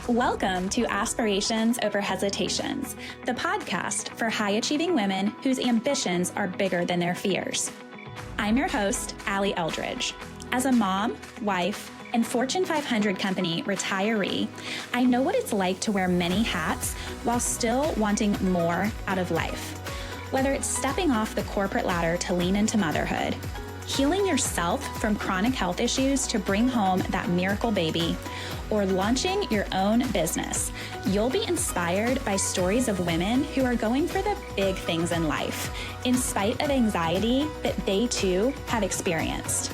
Welcome to Aspirations Over Hesitations, the podcast for high-achieving women whose ambitions are bigger than their fears. I'm your host, Alli Eldridge. As a mom, wife, and Fortune 500 company retiree, I know what it's like to wear many hats while still wanting more out of life. Whether it's stepping off the corporate ladder to lean into motherhood, healing yourself from chronic health issues to bring home that miracle baby, or launching your own business, you'll be inspired by stories of women who are going for the big things in life, in spite of anxiety that they too have experienced.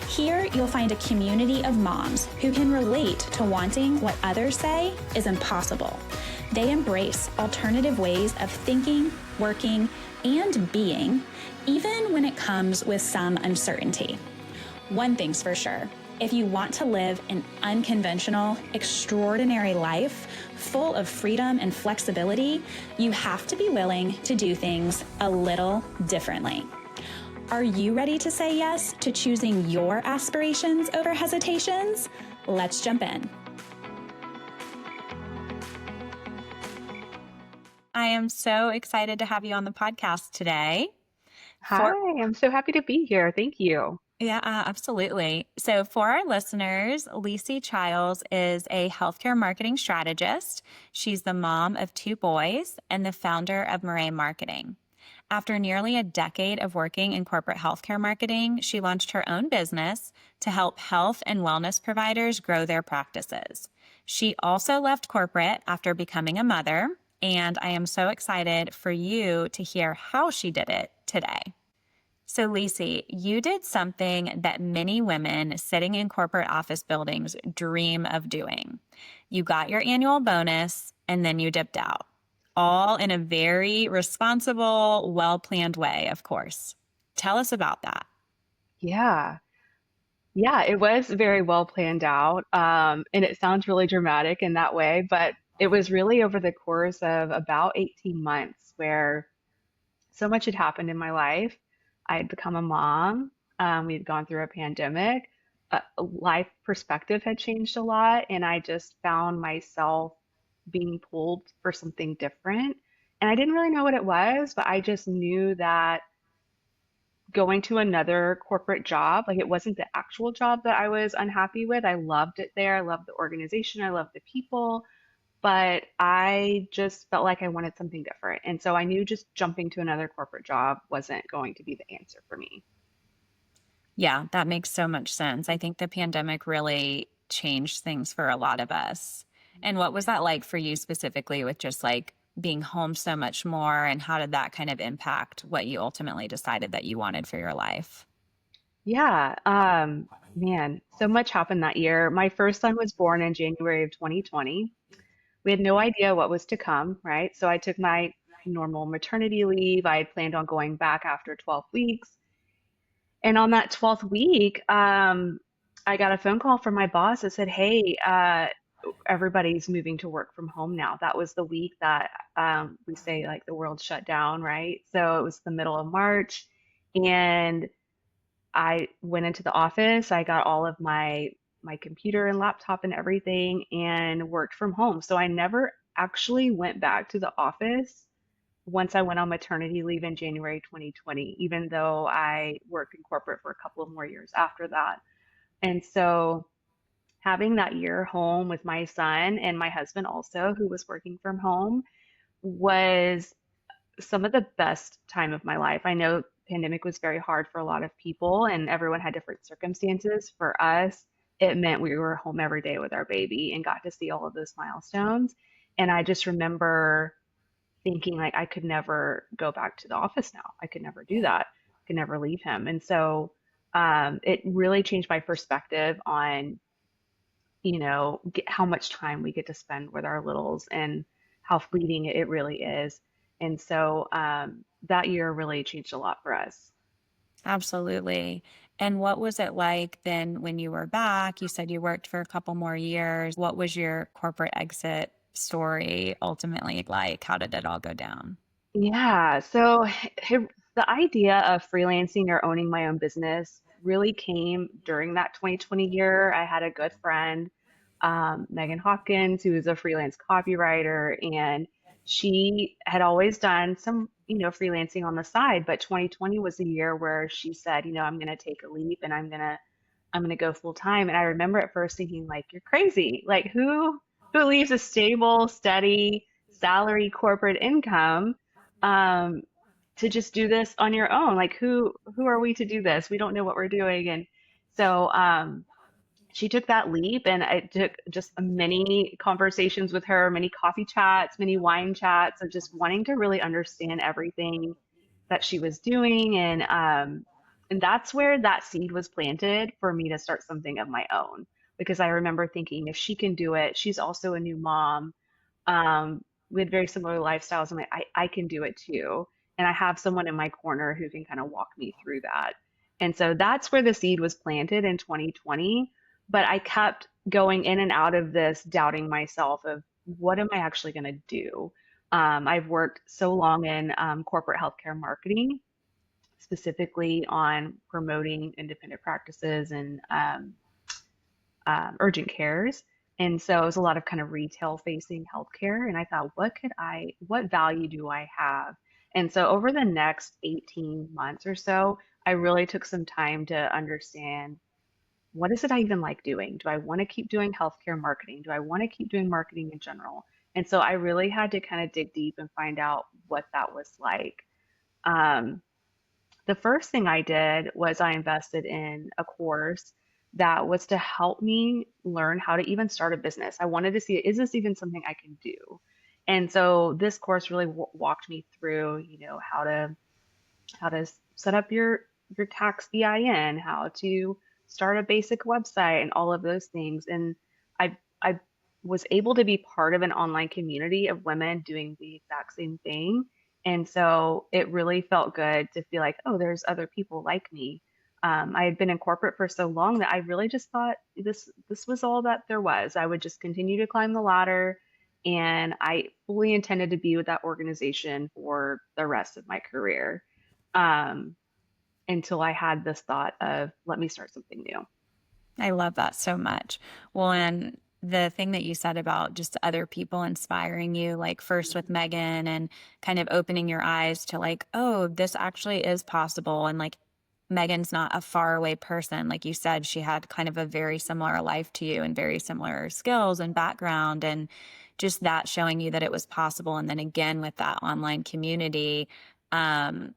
Here, you'll find a community of moms who can relate to wanting what others say is impossible. They embrace alternative ways of thinking, working, and being, even when it comes with some uncertainty. One thing's for sure. If you want to live an unconventional, extraordinary life full of freedom and flexibility, you have to be willing to do things a little differently. Are you ready to say yes to choosing your aspirations over hesitations? Let's jump in. I am so excited to have you on the podcast today. Hi, I'm so happy to be here. Thank you. Yeah, absolutely. So for our listeners, Leecy Chiles is a healthcare marketing strategist. She's the mom of 2 boys and the founder of Marae Marketing. After nearly a decade of working in corporate healthcare marketing, she launched her own business to help health and wellness providers grow their practices. She also left corporate after becoming a mother, and I am so excited for you to hear how she did it today. So Leecy, you did something that many women sitting in corporate office buildings dream of doing. You got your annual bonus and then you dipped out, all in a very responsible, well-planned way, of course. Tell us about that. Yeah. Yeah, it was very well planned out. And it sounds really dramatic in that way, but it was really over the course of about 18 months where so much had happened in my life. I had become a mom. We had gone through a pandemic. Life perspective had changed a lot, and I just found myself being pulled for something different. And I didn't really know what it was, but I just knew that going to another corporate job, like it wasn't the actual job that I was unhappy with. I loved it there. I loved the organization. I loved the people, but I just felt like I wanted something different. And so I knew just jumping to another corporate job wasn't going to be the answer for me. Yeah, that makes so much sense. I think the pandemic really changed things for a lot of us. And what was that like for you specifically with just like being home so much more? And how did that kind of impact what you ultimately decided that you wanted for your life? Yeah, man, so much happened that year. My first son was born in January of 2020. We had no idea what was to come, right? So I took my normal maternity leave. I had planned on going back after 12 weeks. And on that 12th week, I got a phone call from my boss that said, "Hey, everybody's moving to work from home now." That was the week that we say like the world shut down, right? So it was the middle of March, and I went into the office. I got all of my computer and laptop and everything, and worked from home. So I never actually went back to the office once I went on maternity leave in January 2020, even though I worked in corporate for a couple of more years after that. And so having that year home with my son and my husband also, who was working from home, was some of the best time of my life. I know pandemic was very hard for a lot of people and everyone had different circumstances. For us, it meant we were home every day with our baby and got to see all of those milestones. And I just remember thinking like I could never go back to the office now. I could never do that. I could never leave him. And so it really changed my perspective on, how much time we get to spend with our littles and how fleeting it really is. And so that year really changed a lot for us. Absolutely. And what was it like then when you were back? You said you worked for a couple more years. What was your corporate exit story ultimately like? How did it all go down? Yeah, so the idea of freelancing or owning my own business really came during that 2020 year. I had a good friend Megan Hopkins, who is a freelance copywriter, and she had always done some, freelancing on the side, but 2020 was a year where she said, I'm going to take a leap and I'm going to go full time. And I remember at first thinking like, you're crazy. Like who leaves a stable, steady salary corporate income um to just do this on your own? Like who are we to do this? We don't know what we're doing. And so she took that leap, and I took just many conversations with her, many coffee chats, many wine chats of just wanting to really understand everything that she was doing. And that's where that seed was planted for me to start something of my own. Because I remember thinking, if she can do it, she's also a new mom. We had very similar lifestyles. I'm like, I can do it too. And I have someone in my corner who can kind of walk me through that. And so that's where the seed was planted in 2020. But I kept going in and out of this, doubting myself of what am I actually going to do? I've worked so long in corporate healthcare marketing, specifically on promoting independent practices and urgent cares. And so it was a lot of kind of retail facing healthcare. And I thought, what value do I have? And so over the next 18 months or so, I really took some time to understand, what is it I even like doing? Do I want to keep doing healthcare marketing? Do I want to keep doing marketing in general? And so I really had to kind of dig deep and find out what that was like. Um, the first thing I did was I invested in a course that was to help me learn how to even start a business. I wanted to see, is this even something I can do? And so this course really walked me through, how to set up your tax EIN, how to start a basic website, and all of those things. And I was able to be part of an online community of women doing the exact same thing. And so it really felt good to feel like, oh, there's other people like me. I had been in corporate for so long that I really just thought this was all that there was. I would just continue to climb the ladder, and I fully intended to be with that organization for the rest of my career. Um, until I had this thought of, let me start something new. I love that so much. Well, and the thing that you said about just other people inspiring you, like first with Megan and kind of opening your eyes to like, oh, this actually is possible. And like Megan's not a faraway person. Like you said, she had kind of a very similar life to you and very similar skills and background. And just that showing you that it was possible. And then again, with that online community, um,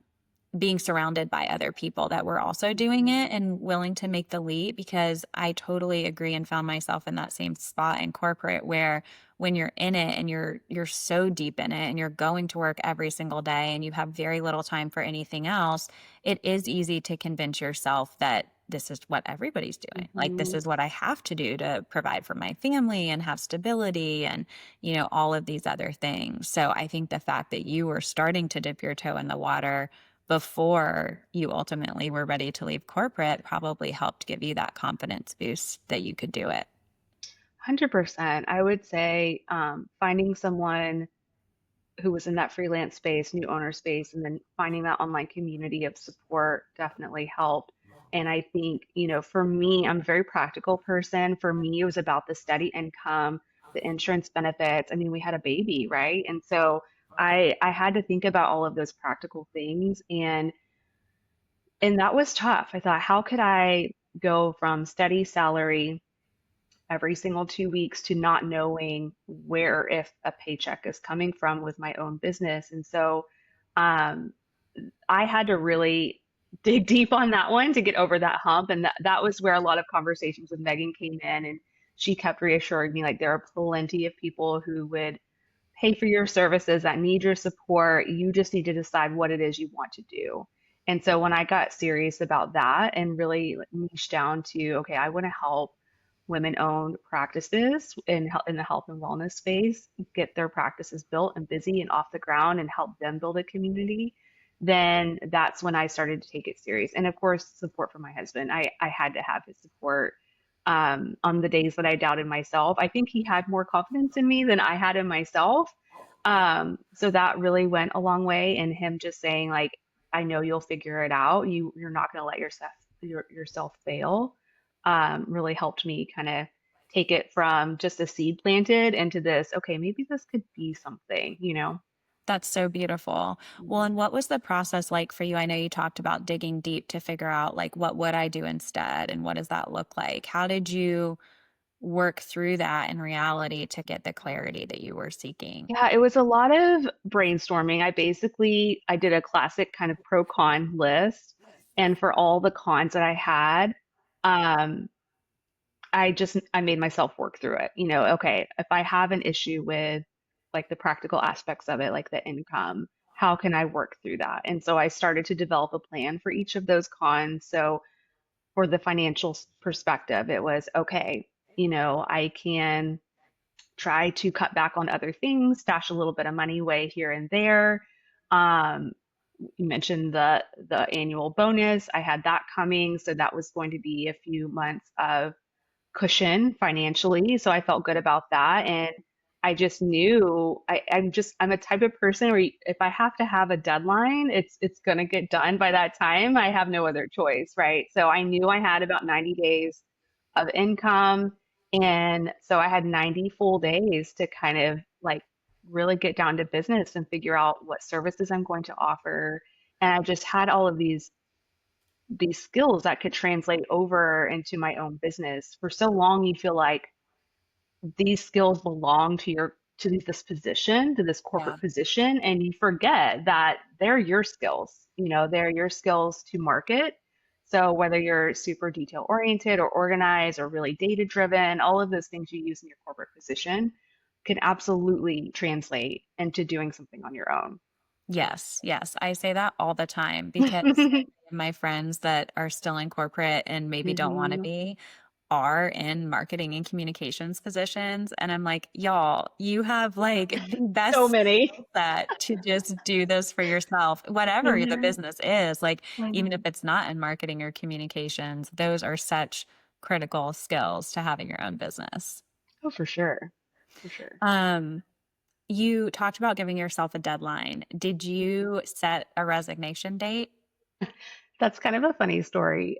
being surrounded by other people that were also doing Mhm. it and willing to make the leap, because I totally agree and found myself in that same spot in corporate where when you're in it and you're so deep in it and you're going to work every single day and you have very little time for anything else, it is easy to convince yourself that this is what everybody's doing. Like this Mhm. is what I have to do to provide for my family and have stability and all of these other things. So I think the fact that you were starting to dip your toe in the water before you ultimately were ready to leave corporate probably helped give you that confidence boost that you could do it. 100%. I would say finding someone who was in that freelance space, new owner space, and then finding that online community of support definitely helped. And I think, for me, I'm a very practical person. For me, it was about the steady income, the insurance benefits. I mean, we had a baby, right? And so I had to think about all of those practical things, and that was tough. I thought, how could I go from steady salary every single 2 weeks to not knowing where, if a paycheck is coming from with my own business? And so um, I had to really dig deep on that one to get over that hump. And that was where a lot of conversations with Megan came in. And she kept reassuring me like there are plenty of people who would pay for your services that need your support. You just need to decide what it is you want to do. And so when I got serious about that and really like, niched down to, okay, I want to help women-owned practices in the health and wellness space get their practices built and busy and off the ground and help them build a community, then that's when I started to take it serious. And of course, support from my husband. I had to have his support on the days that I doubted myself. I think he had more confidence in me than I had in myself. So that really went a long way. And him just saying like, I know you'll figure it out. You're not going to let yourself fail. Really helped me kind of take it from just a seed planted into this, okay, maybe this could be something, you know? That's so beautiful. Well, Mhm. and what was the process like for you? I know you talked about digging deep to figure out like what would I do instead and what does that look like? How did you work through that in reality to get the clarity that you were seeking? Yeah, it was a lot of brainstorming. I did a classic kind of pro con list. And for all the cons that I had, um, I made myself work through it. You know, okay, if I have an issue with like the practical aspects of it, like the income, how can I work through that? And so I started to develop a plan for each of those cons. So for the financial perspective, it was okay, you know, I can try to cut back on other things, stash a little bit of money away here and there. Um, you mentioned the annual bonus. I had that coming, so that was going to be a few months of cushion financially. So I felt good about that. And I just knew I'm a type of person where if I have to have a deadline, it's gonna get done by that time. I have no other choice, right? So I knew I had about 90 days of income. And so I had 90 full days to kind of like really get down to business and figure out what services I'm going to offer. And I just had all of these skills that could translate over into my own business. For so long, you feel like these skills belong to this position, to this Yeah. corporate position, and you forget that they're your skills. You know, they're your skills to market. So whether you're super detail oriented or organized or really data driven, all of those things you use in your corporate position can absolutely translate into doing something on your own. Yes, yes. I say that all the time because my friends that are still in corporate and maybe don't want to Hmm. be are in marketing and communications positions. And I'm like, y'all, you have like the So best many. skill set to just do this for yourself, whatever the Mhm. business is. Like, I even if know. it's not in marketing or communications, those are such critical skills to having your own business. Oh, for sure. For sure. Um, you talked about giving yourself a deadline. Did you set a resignation date? That's kind of a funny story.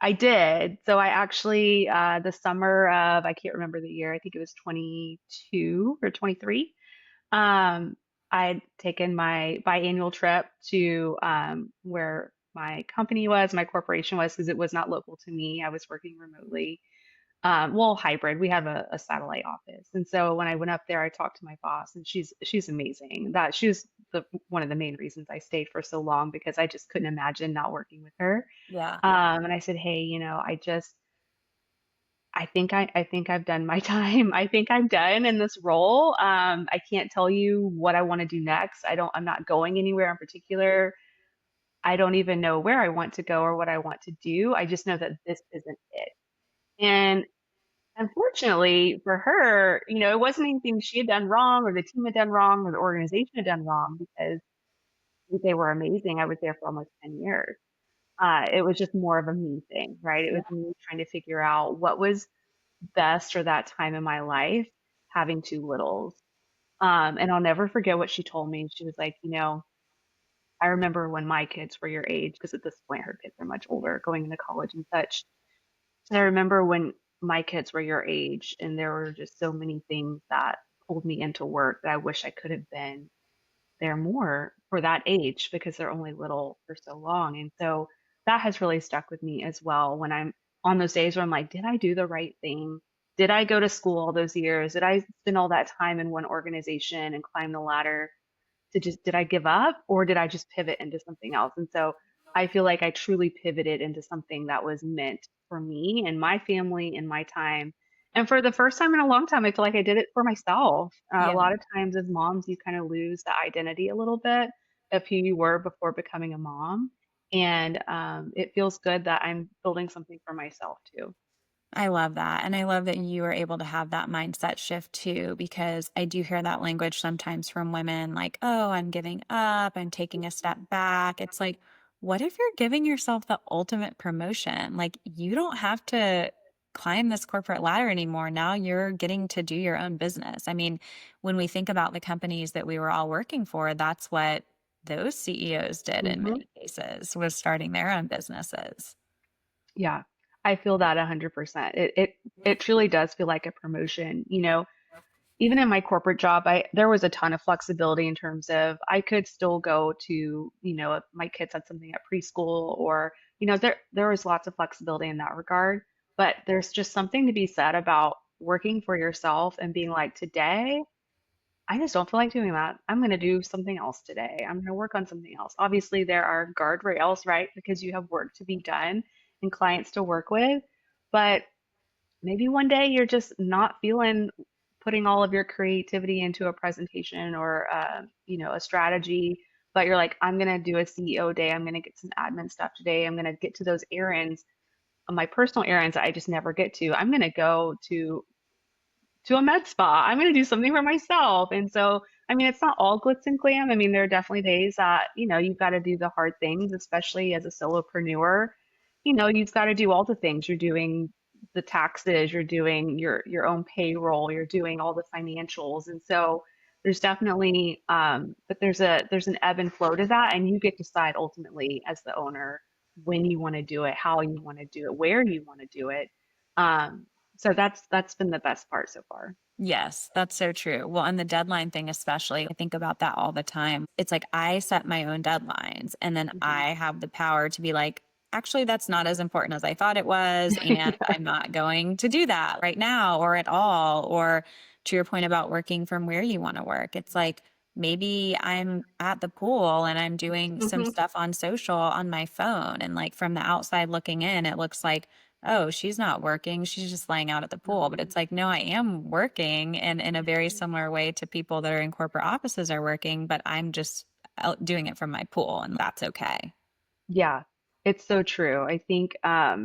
I did. So I actually, the summer of, I can't remember the year, I think it was 22 or 23. Um, I'd taken my biannual trip to where my company was, my corporation was, because it was not local to me. I was working remotely. Well, hybrid. We have a satellite office, and so when I went up there, I talked to my boss, and she's amazing. That she was one of the main reasons I stayed for so long because I just couldn't imagine not working with her. Yeah. And I said, hey, you know, I think I've done my time. I think I'm done in this role. I can't tell you what I want to do next. I'm not going anywhere in particular. I don't even know where I want to go or what I want to do. I just know that this isn't it. And unfortunately for her, you know, it wasn't anything she had done wrong or the team had done wrong or the organization had done wrong because they were amazing. I was there for almost 10 years. It was just more of a me thing, right? It was me trying to figure out what was best for that time in my life, having two littles. And I'll never forget what she told me. She was like, you know, I remember when my kids were your age, because at this point her kids are much older, going into college and such. And I remember when my kids were your age, and there were just so many things that pulled me into work that I wish I could have been there more for that age because they're only little for so long. And so that has really stuck with me as well when I'm on those days where I'm like, did I do the right thing? Did I go to school all those years? Did I spend all that time in one organization and climb the ladder to just, did I give up or did I just pivot into something else? And so I feel like I truly pivoted into something that was meant for me and my family and my time. And for the first time in a long time, I feel like I did it for myself. A Yeah. lot of times as moms, you kind of lose the identity a little bit of who you were before becoming a mom. And it feels good that I'm building something for myself too. I love that. And I love that you were able to have that mindset shift too, because I do hear that language sometimes from women like, oh, I'm giving up, I'm taking a step back. It's like, what if you're giving yourself the ultimate promotion? Like, you don't have to climb this corporate ladder anymore. Now you're getting to do your own business. I mean, when we think about the companies that we were all working for, that's what those CEOs did in Hmm. many cases, was starting their own businesses. Yeah. I feel that 100%. It truly does feel like a promotion. Even in my corporate job, I there was a ton of flexibility in terms of I could still go to, if my kids had something at preschool or, there was lots of flexibility in that regard. But there's just something to be said about working for yourself and being like, today, I just don't feel like doing that. I'm going to do something else today. I'm going to work on something else. Obviously, there are guardrails, right? Because you have work to be done and clients to work with. But maybe one day you're just not feeling putting all of your creativity into a presentation or a strategy, but you're like, I'm gonna do a CEO day. I'm gonna get some admin stuff today. I'm gonna get to those errands, my personal errands that I just never get to. I'm gonna go to a med spa. I'm going to do something for myself. And so, I mean, it's not all glitz and glam. I mean, there are definitely days that, you've got to do the hard things, especially as a solopreneur. You've got to do all the things. You're doing the taxes, you're doing your own payroll, you're doing all the financials. And so there's definitely but there's an ebb and flow to that, and you get to decide ultimately as the owner when you want to do it, how you want to do it, where you want to do it. So that's been the best part so far. Yes, that's so true. Well, and the deadline thing, especially, I think about that all the time. It's like I set my own deadlines and then Hmm. I have the power to be like, actually, that's not as important as I thought it was. And Yeah. I'm not going to do that right now or at all. Or to your point about working from where you want to work, it's like maybe I'm at the pool and I'm doing some Hmm. stuff on social on my phone. And like from the outside looking in, it looks like, oh, she's not working. She's just laying out at the pool. But Hmm. it's like, no, I am working and in a very similar way to people that are in corporate offices are working, but I'm just out doing it from my pool and that's okay. Yeah, it's so true. I think, yeah,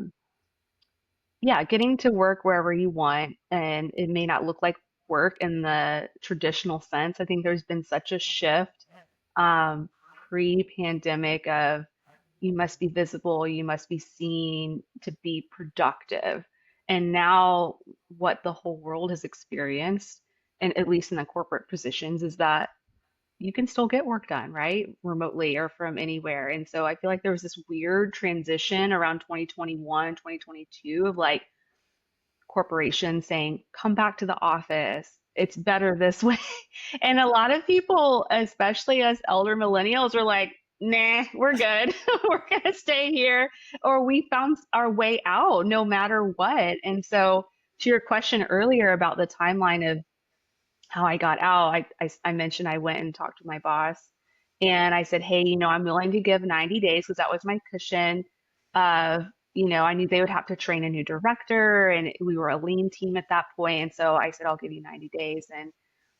getting to work wherever you want, and it may not look like work in the traditional sense. I think there's been such a shift, um, pre-pandemic of you must be visible, you must be seen to be productive. And now what the whole world has experienced, and at least in the corporate positions, is that you can still get work done, right? Remotely or from anywhere. And so I feel like there was this weird transition around 2021, 2022 of like corporations saying, come back to the office. It's better this way. And a lot of people, especially us elder millennials, are like, nah, we're good. We're going to stay here. Or we found our way out no matter what. And so, to your question earlier about the timeline of how I got out, I mentioned I went and talked to my boss and I said, hey, I'm willing to give 90 days because that was my cushion of, I knew they would have to train a new director and we were a lean team at that point. And so I said, I'll give you 90 days.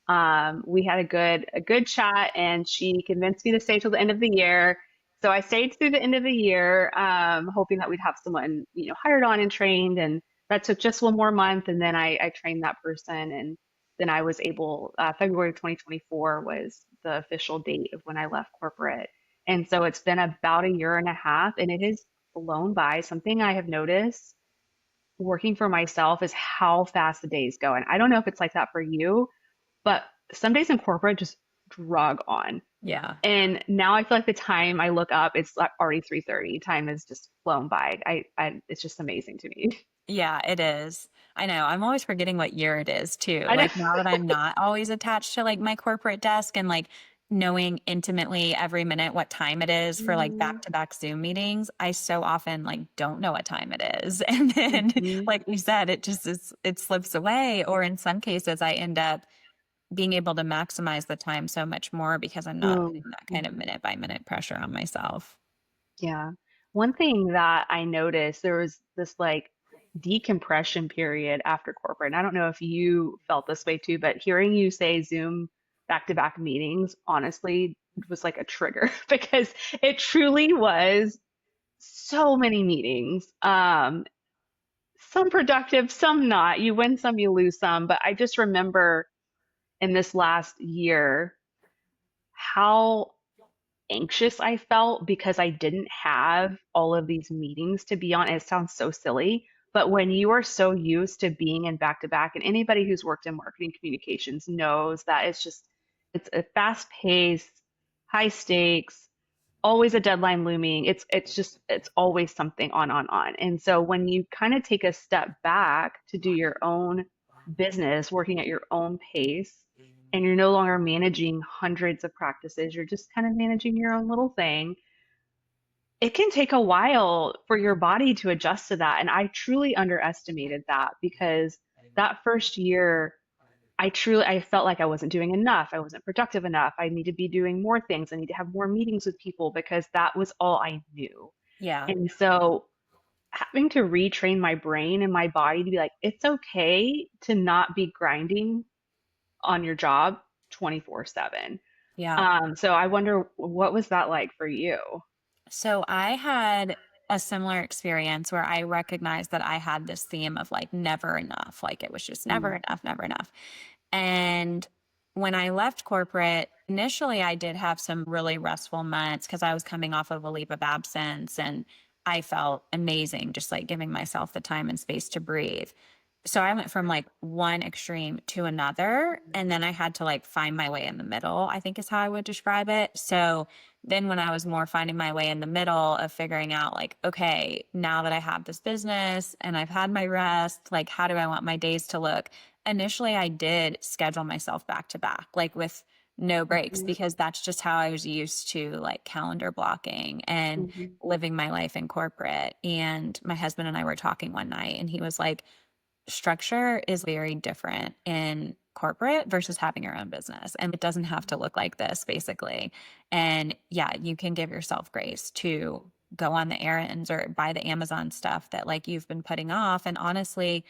And we had a good chat, and she convinced me to stay till the end of the year. So I stayed through the end of the year, hoping that we'd have someone, hired on and trained. And that took just one more month, and then I trained that person, and then I was able. February of 2024 was the official date of when I left corporate, and so it's been about a year and a half, and it is blown by. Something I have noticed working for myself is how fast the days go, and I don't know if it's like that for you, but some days in corporate just drug on. Yeah. And now I feel like the time I look up, it's like already 3:30. Time has just flown by. It's just amazing to me. Yeah, it is. I know. I'm always forgetting what year it is too. I know. Like now that I'm not always attached to like my corporate desk and like knowing intimately every minute what time it is for like Mhm. back-to-back Zoom meetings, I so often like don't know what time it is. And then Mhm. like you said, it slips away. Or in some cases I end up being able to maximize the time so much more because I'm not Mm. putting that kind of Mhm. minute by minute pressure on myself. Yeah. One thing that I noticed, there was this like decompression period after corporate. And I don't know if you felt this way too, but hearing you say Zoom back-to-back meetings honestly was like a trigger because it truly was so many meetings. Some productive, some not. You win some, you lose some. But I just remember in this last year how anxious I felt because I didn't have all of these meetings to be on. And it sounds so silly, but when you are so used to being in back to back, and anybody who's worked in marketing communications knows that it's a fast paced, high stakes, always a deadline looming. It's always something on. And so when you kind of take a step back to do your own business, working at your own pace, and you're no longer managing hundreds of practices, you're just kind of managing your own little thing. It can take a while for your body to adjust to that. And I truly underestimated that because that first year I felt like I wasn't doing enough. I wasn't productive enough. I need to be doing more things. I need to have more meetings with people because that was all I knew. Yeah. And so having to retrain my brain and my body to be like, it's okay to not be grinding on your job 24/7. Yeah. So I wonder what was that like for you? So I had a similar experience where I recognized that I had this theme of like never enough. Like it was just never Mm, enough, never enough. And when I left corporate, initially I did have some really restful months because I was coming off of a leave of absence and I felt amazing, just like giving myself the time and space to breathe. So I went from like one extreme to another, and then I had to like find my way in the middle, I think is how I would describe it. So then when I was more finding my way in the middle of figuring out like, okay, now that I have this business and I've had my rest, like how do I want my days to look? Initially, I did schedule myself back to back, like with no breaks, mhm, because that's just how I was used to like calendar blocking and mhm, living my life in corporate. And my husband and I were talking one night, and he was like, structure is very different in corporate versus having your own business. And it doesn't have to look like this, basically. And yeah, you can give yourself grace to go on the errands or buy the Amazon stuff that like you've been putting off. And honestly,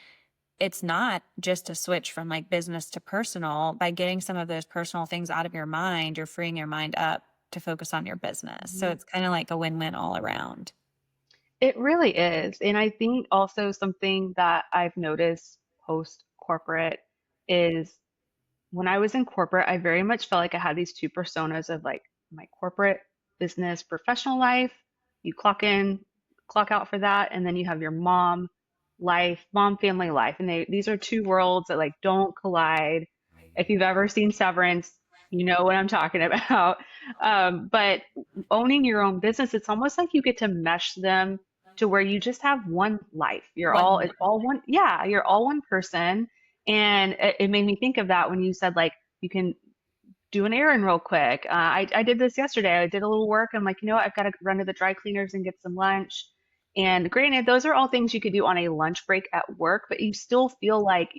it's not just a switch from like business to personal. By getting some of those personal things out of your mind, you're freeing your mind up to focus on your business. So mhm. it's kind of like a win-win all around. It really is. And I think also something that I've noticed post corporate is when I was in corporate, I very much felt like I had these two personas of like my corporate business professional life. You clock in, clock out for that, and then you have your mom life, mom family life. And these are two worlds that like don't collide. If you've ever seen Severance, you know what I'm talking about. But owning your own business, it's almost like you get to mesh them to where you just have one life. One, It's all one, yeah, you're all one person. And it made me think of that when you said like you can do an errand real quick. I did this yesterday. I did a little work. I'm like, you know what? I've got to run to the dry cleaners and get some lunch. And granted, those are all things you could do on a lunch break at work, but you still feel like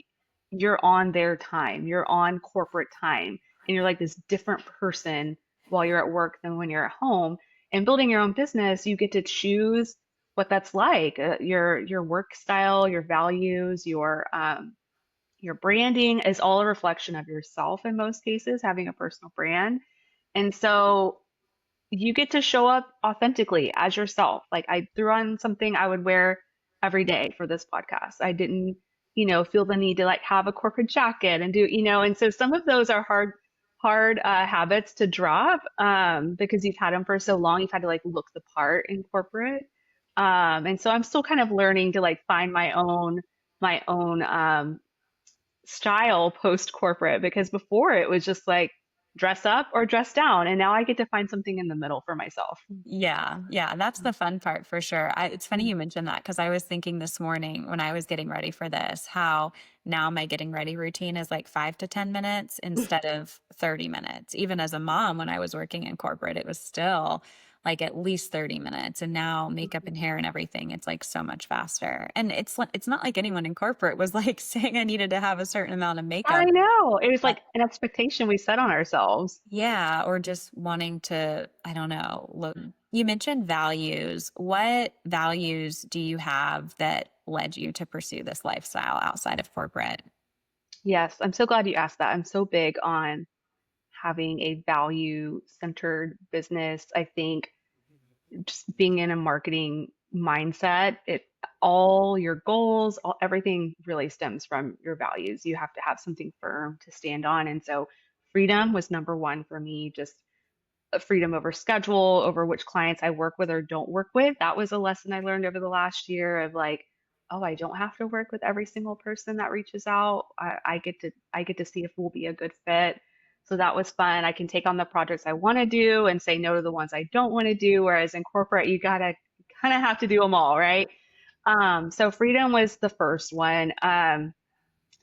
you're on their time. You're on corporate time, and you're like this different person while you're at work than when you're at home. And building your own business, you get to choose what that's like, your work style, your values, your branding is all a reflection of yourself in most cases, having a personal brand. And so you get to show up authentically as yourself. Like I threw on something I would wear every day for this podcast. I didn't, feel the need to like have a corporate jacket and and so some of those are hard habits to drop because you've had them for so long. You've had to like look the part in corporate. And so I'm still kind of learning to like find my own style post corporate because before it was just like dress up or dress down. And now I get to find something in the middle for myself. yeah, yeah, that's the fun part for sure. It's funny you mentioned that because I was thinking this morning when I was getting ready for this, how now my getting ready routine is like 5 to 10 minutes instead of 30 minutes. Even as a mom, when I was working in corporate, it was still like at least 30 minutes. And now makeup and hair and everything, it's like so much faster. And it's not like anyone in corporate was like saying I needed to have a certain amount of I makeup. know. It was like an expectation we set on ourselves. Yeah, or just wanting to, I don't know, look. You mentioned values. What values do you have that led you to pursue this lifestyle outside of corporate? Yes, I'm so glad you asked that. I'm so big on having a value centered business. I think just being in a marketing mindset, it all your goals, everything really stems from your values. You have to have something firm to stand on. And so freedom was number one for me, just a freedom over schedule, over which clients I work with or don't work with. That was a lesson I learned over the last year of like, oh, I don't have to work with every single person that reaches out. I get to see if we'll be a good fit. So that was fun. I can take on the projects I want to do and say no to the ones I don't want to do. Whereas in corporate, you gotta kind of have to do them all, right? So freedom was the first one.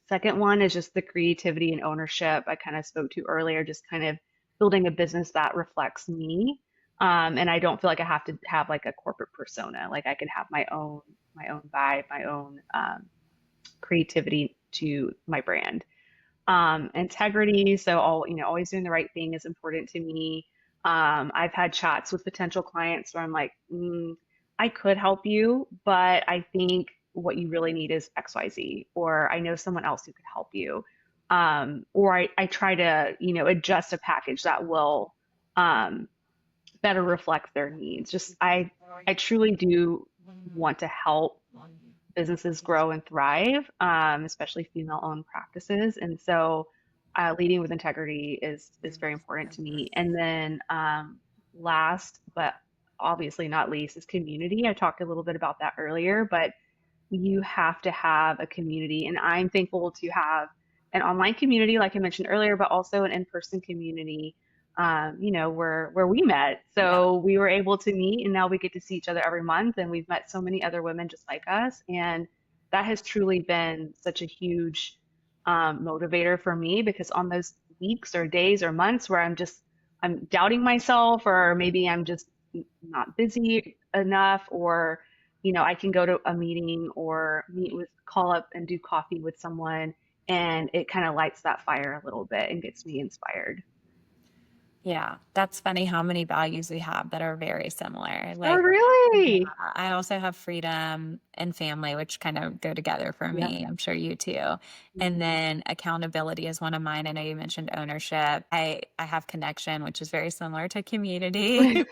Second one is just the creativity and ownership I kind of spoke to earlier, just kind of building a business that reflects me. And I don't feel like I have to have like a corporate persona. Like I can have my own vibe, my own creativity to my brand. Integrity, so always doing the right thing is important to me. I've had chats with potential clients where I'm like, I could help you, but I think what you really need is XYZ, or I know someone else who could help you. Or I try to, adjust a package that will um, better reflect their needs. I truly do want to help businesses grow and thrive, especially female-owned practices. And so, leading with integrity is very important to me. And then, last but obviously not least, is community. I talked a little bit about that earlier, but you have to have a community, and I'm thankful to have an online community, like I mentioned earlier, but also an in-person community. Where we met. Yeah. So we were able to meet, and now we get to see each other every month, and we've met so many other women just like us, and that has truly been such a huge motivator for me because on those weeks or days or months where I'm doubting myself, or maybe I'm just not busy enough, or I can go to a meeting or call up and do coffee with someone, and it kind of lights that fire a little bit and gets me inspired. Yeah, that's funny how many values we have that are very similar. Oh, Like, yeah, really? I also have freedom and family, which kind of go together for Yep. me. I'm sure you too. And Mhm. then accountability is one of mine. I know you mentioned ownership. I have connection, which is very similar to community.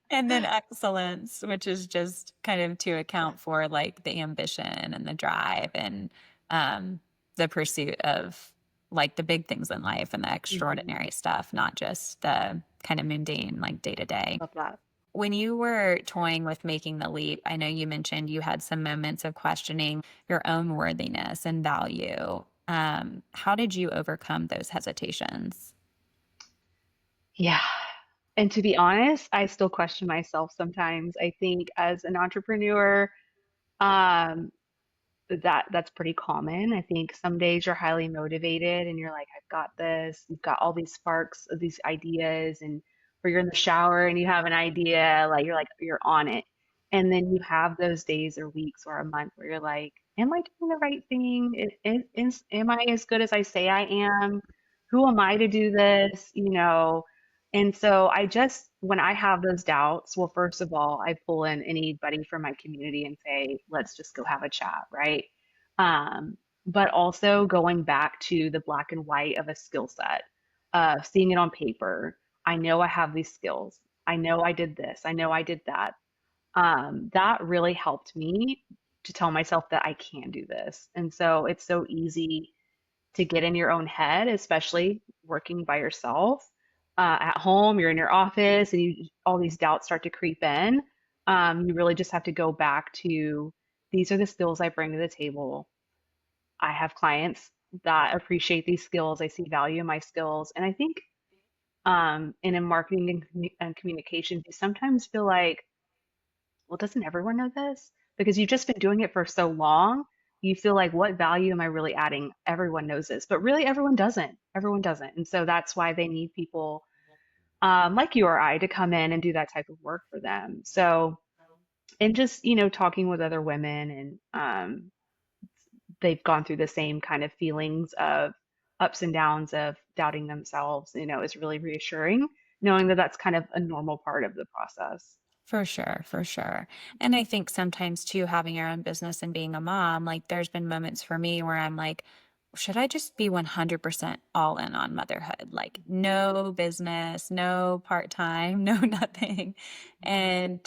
And then excellence, which is just kind of to account for like the ambition and the drive and um, the pursuit of like the big things in life and the Mhm. extraordinary stuff, not just the kind of mundane, like day to day. Love that. When you were toying with making the leap, I know you mentioned you had some moments of questioning your own worthiness and value. How did you overcome those hesitations? Yeah. And to be honest, I still question myself sometimes. I think as an entrepreneur, um, that's pretty common. I think some days you're highly motivated and you're like, I've got this. You've got all these sparks of these ideas, and or you're in the shower and you have an idea, like you're on it. And then you have those days or weeks or a month where you're like, am I doing the right thing? Am I as good as I say I am? Who am I to do this? And so when I have those doubts, well, first of all, I pull in anybody from my community and say, let's just go have a chat, right? But also going back to the black and white of a skill set, seeing it on paper. I know I have these skills. I know I did this. I know I did that. That really helped me to tell myself that I can do this. And so it's so easy to get in your own head, especially working by yourself. At home, you're in your office, and all these doubts start to creep in. You really just have to go back to these are the skills I bring to the table. I have clients that appreciate these skills. I see value in my skills, and I think and in marketing and communications, you sometimes feel like, well, doesn't everyone know this? Because you've just been doing it for so long, you feel like, what value am I really adding? Everyone knows this, but really, everyone doesn't. Everyone doesn't. And so that's why they need people like you or I to come in and do that type of work for them. So, and just, talking with other women, and they've gone through the same kind of feelings of ups and downs of doubting themselves, is really reassuring, knowing that that's kind of a normal part of the process. For sure, for sure. And I think sometimes too, having your own business and being a mom, like there's been moments for me where I'm like, should I just be 100% all in on motherhood? Like no business, no part-time, no nothing. And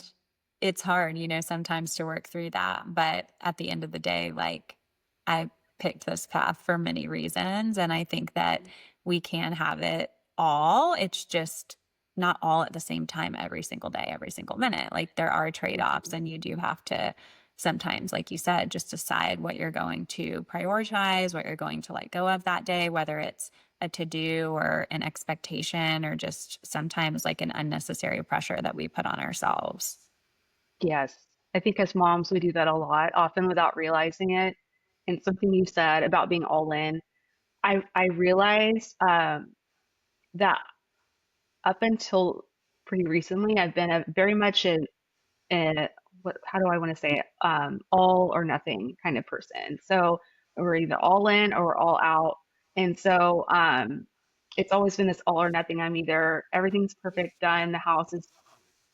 it's hard, sometimes to work through that. But at the end of the day, like I picked this path for many reasons. And I think that we can have it all. It's just not all at the same time every single day, every single minute. Like there are trade-offs, and you do have to sometimes, like you said, just decide what you're going to prioritize, what you're going to let go of that day, whether it's a to-do or an expectation or just sometimes like an unnecessary pressure that we put on ourselves. Yes. I think as moms, we do that a lot, often without realizing it. And something you said about being all in, I realized that up until pretty recently, I've been very much a what how do I want to say it? All or nothing kind of person. So we're either all in or we're all out. And so it's always been this all or nothing. I'm either everything's perfect, done, the house is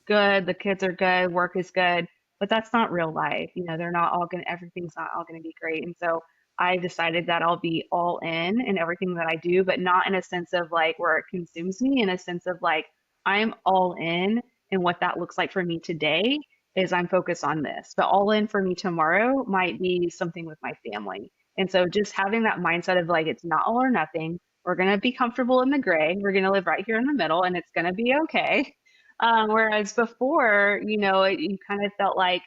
good, the kids are good, work is good, but that's not real life. They're not all gonna, everything's not all gonna be great. And so I decided that I'll be all in everything that I do, but not in a sense of like where it consumes me, in a sense of like I'm all in, and what that looks like for me today is I'm focused on this. But all in for me tomorrow might be something with my family. And so just having that mindset of like it's not all or nothing. We're gonna be comfortable in the gray. We're gonna live right here in the middle, and it's gonna be okay. Whereas before, you kind of felt like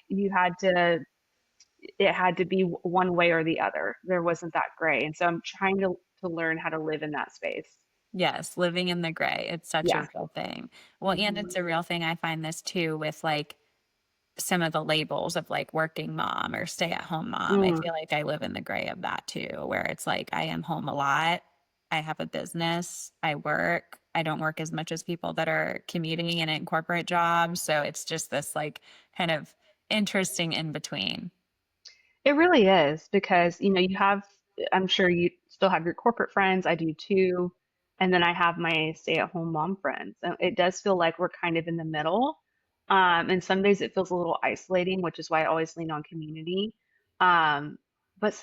it had to be one way or the other. There wasn't that gray. And so I'm trying to learn how to live in that space. Yes, living in the gray. It's such a Yeah. real thing. Well, and Mhm. it's a real thing. I find this too with like some of the labels of like working mom or stay at home mom. I Mm. feel like I live in the gray of that too, where it's like I am home a lot. I have a business. I work. I don't work as much as people that are commuting and in corporate jobs. So it's just this like kind of interesting in between. It really is because, I'm sure you still have your corporate friends. I do too. And then I have my stay-at-home mom friends. And it does feel like we're kind of in the middle. And some days it feels a little isolating, which is why I always lean on community. Um, but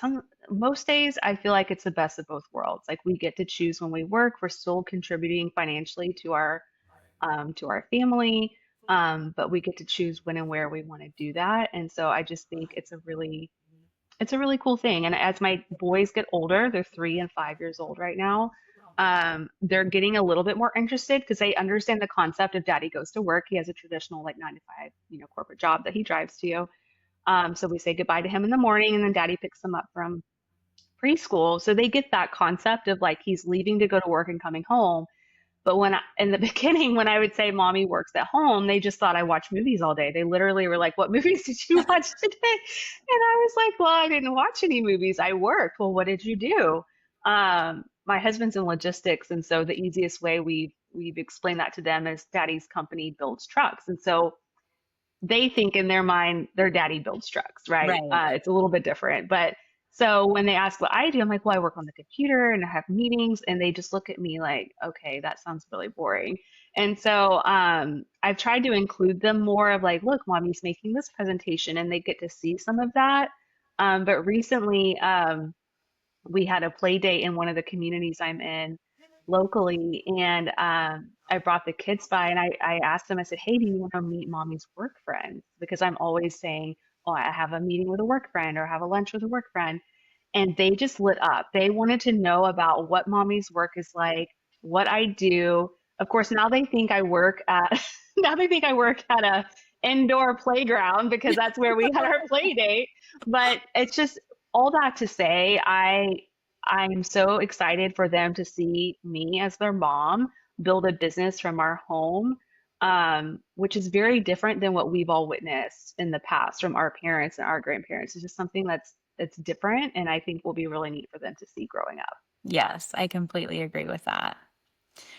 most days I feel like it's the best of both worlds. Like we get to choose when we work, we're still contributing financially to our family, but we get to choose when and where we want to do that. And so I just think it's a really cool thing. And as my boys get older, they're 3 and 5 years old right now. They're getting a little bit more interested because they understand the concept of daddy goes to work. He has a traditional like 9 to 5, corporate job that he drives to. So we say goodbye to him in the morning, and then daddy picks him up from preschool. So they get that concept of like he's leaving to go to work and coming home. But in the beginning, when I would say mommy works at home, they just thought I watch movies all day. They literally were like, "What movies did you watch today?" And I was like, "Well, I didn't watch any movies. I worked." "Well, what did you do?" My husband's in logistics, and so the easiest way we've explained that to them is daddy's company builds trucks. And so they think in their mind their daddy builds trucks, right? Right. It's a little bit different. But so when they ask what I do, I'm like, well, I work on the computer and I have meetings, and they just look at me like, okay, that sounds really boring. And so I've tried to include them more of like, look, mommy's making this presentation, and they get to see some of that. But recently, we had a play date in one of the communities I'm in locally, and I brought the kids by, and I asked them, I said, hey, do you want to meet mommy's work friends? Because I'm always saying, oh, I have a meeting with a work friend or have a lunch with a work friend. And they just lit up. They wanted to know about what mommy's work is like, what I do. Of course, now they think I work at now they think I work at a indoor playground because that's where we had our play date. But it's just all that to say, I'm so excited for them to see me as their mom build a business from our home, which is very different than what we've all witnessed in the past from our parents and our grandparents. It's just something that's different, and I think will be really neat for them to see growing up. Yes, I completely agree with that.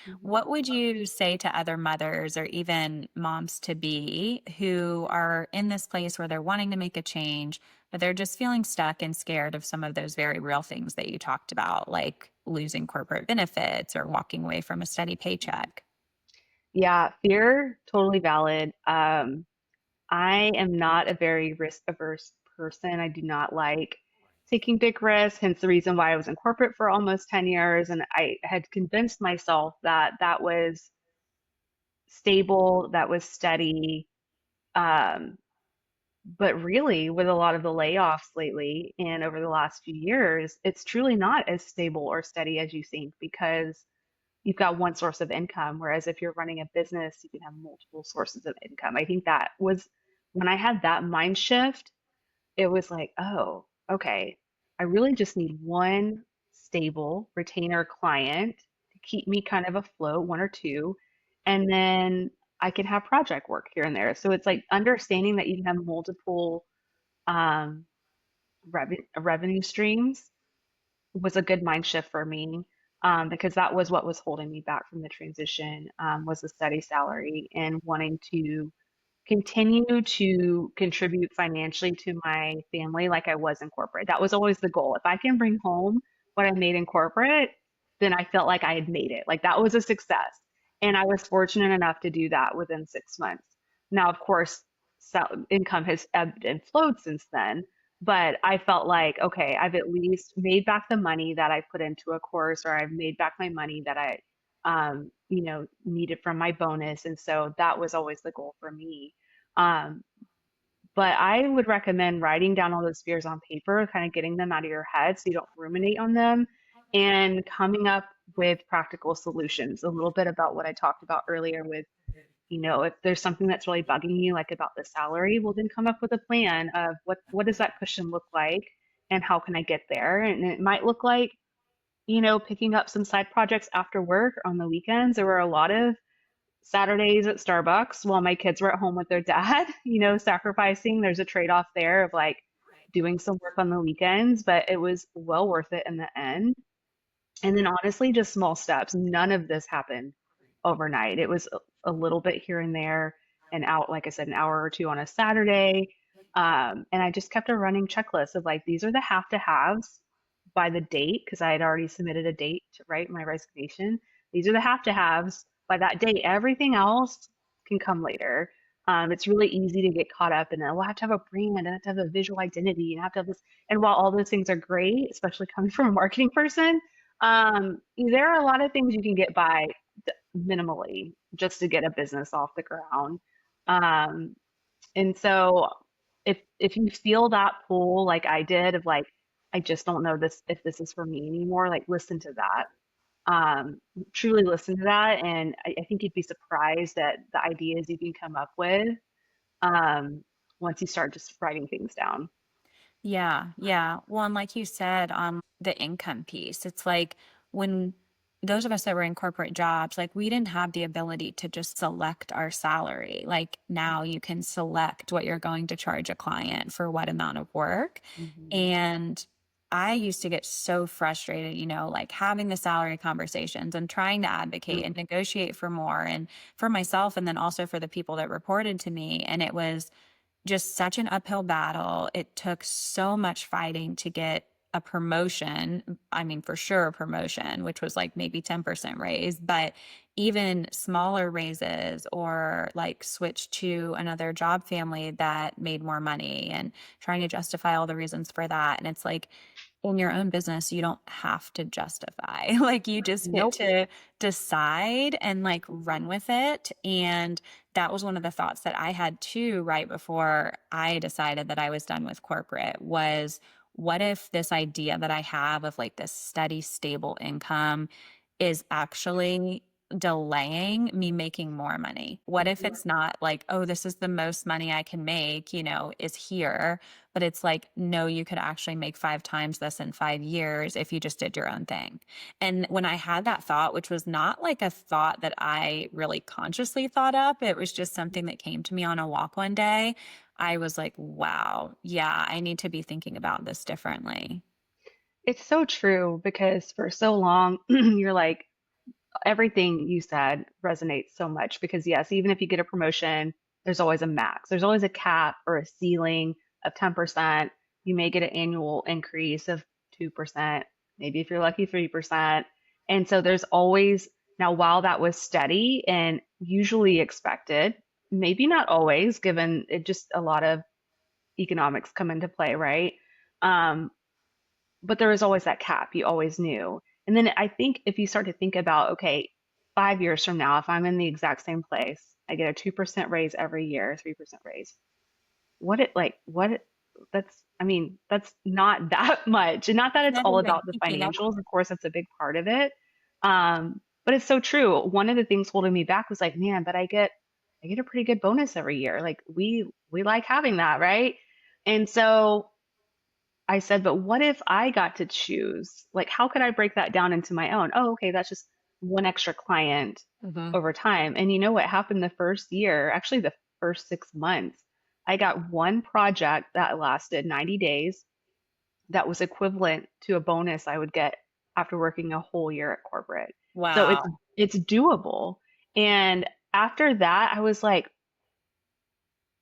Mhm. What would you say to other mothers or even moms to be who are in this place where they're wanting to make a change, but they're just feeling stuck and scared of some of those very real things that you talked about, like losing corporate benefits or walking away from a steady paycheck? Yeah, fear, totally valid. I am not a very risk averse person. I do not like taking big risks, hence the reason why I was in corporate for almost 10 years. And I had convinced myself that that was stable, that was steady. Um, but really, with a lot of the layoffs lately and over the last few years, it's truly not as stable or steady as you think because you've got one source of income. Whereas if you're running a business, you can have multiple sources of income. I think that was when I had that mind shift, it was like, oh, okay, I really just need one stable retainer client to keep me kind of afloat, one or two, and then I can have project work here and there. So it's like understanding that you can have multiple um, revenue streams was a good mind shift for me, because that was what was holding me back from the transition, was the steady salary and wanting to continue to contribute financially to my family like I was in corporate. That was always the goal. If I can bring home what I made in corporate, then I felt like I had made it. Like that was a success. And I was fortunate enough to do that within 6 months. Now, of course, income has ebbed and flowed since then, but I felt like, okay, I've at least made back the money that I put into a course, or I've made back my money that I needed from my bonus. And so that was always the goal for me. Um, but I would recommend writing down all those fears on paper, kind of getting them out of your head so you don't ruminate on them, and coming up with practical solutions. A little bit about what I talked about earlier with, if there's something that's really bugging you, like about the salary, well, then come up with a plan of what does that cushion look like and how can I get there? And it might look like, picking up some side projects after work or on the weekends. There were a lot of Saturdays at Starbucks while my kids were at home with their dad, sacrificing. There's a trade-off there of like doing some work on the weekends, but it was well worth it in the end. And then honestly, just small steps. None of this happened overnight. It was a little bit here and there, and out, like I said, an hour or two on a Saturday. And I just kept a running checklist of like, these are the have to haves by the date, because I had already submitted a date to write my resignation. These are the have to haves by that date. Everything else can come later. It's really easy to get caught up in it. Well, I have to have a brand, I have to have a visual identity, and I have to have this. And while all those things are great, especially coming from a marketing person, there are a lot of things you can get by minimally just to get a business off the ground. Um, and so if you feel that pull like I did of like, I just don't know this if this is for me anymore, like listen to that. Truly listen to that. And I think you'd be surprised at the ideas you can come up with once you start just writing things down. Yeah, yeah. Well, and like you said, on the income piece, it's like when those of us that were in corporate jobs, like we didn't have the ability to just select our salary. Like now you can select what you're going to charge a client for what amount of work. Mhm. And I used to get so frustrated, like having the salary conversations and trying to advocate and negotiate for more and for myself and then also for the people that reported to me. And it was just such an uphill battle. It took so much fighting to get a promotion. I mean, for sure, a promotion, which was like maybe 10% raise, but even smaller raises or like switch to another job family that made more money and trying to justify all the reasons for that. And it's like, in your own business, you don't have to justify. Like you just get Nope. to decide and like run with it. And that was one of the thoughts that I had too right before I decided that I was done with corporate was what if this idea that I have of like this steady, stable income is actually delaying me making more money? What if it's not like, oh, this is the most money I can make, is here, but it's like, no, you could actually make 5 times this in 5 years if you just did your own thing. And when I had that thought, which was not like a thought that I really consciously thought up, it was just something that came to me on a walk one day. I was like, wow, yeah, I need to be thinking about this differently. It's so true because for so long, you're like, everything you said resonates so much because yes, even if you get a promotion, there's always a max. There's always a cap or a ceiling of 10%. You may get an annual increase of 2%, maybe if you're lucky, 3%. And so there's always, now while that was steady and usually expected, maybe not always, given it just a lot of economics come into play, right? Um, but there was always that cap. You always knew. And then I think if you start to think about, okay, 5 years from now, if I'm in the exact same place, I get a 2% raise every year, 3% raise. I mean, that's not that much. And not that it's Not all even about the keeping up. financials. Of course, that's a big part of it. But it's so true. One of the things holding me back was like, man, but I get a pretty good bonus every year. Like we like having that, right? And so I said, but what if I got to choose? Like, how could I break that down into my own? Oh, okay, that's just one extra client Hmm. over time. And you know what happened the first year, actually the first 6 months, I got one project that lasted 90 days that was equivalent to a bonus I would get after working a whole year at corporate. So Wow. it's doable. And after that, I was like,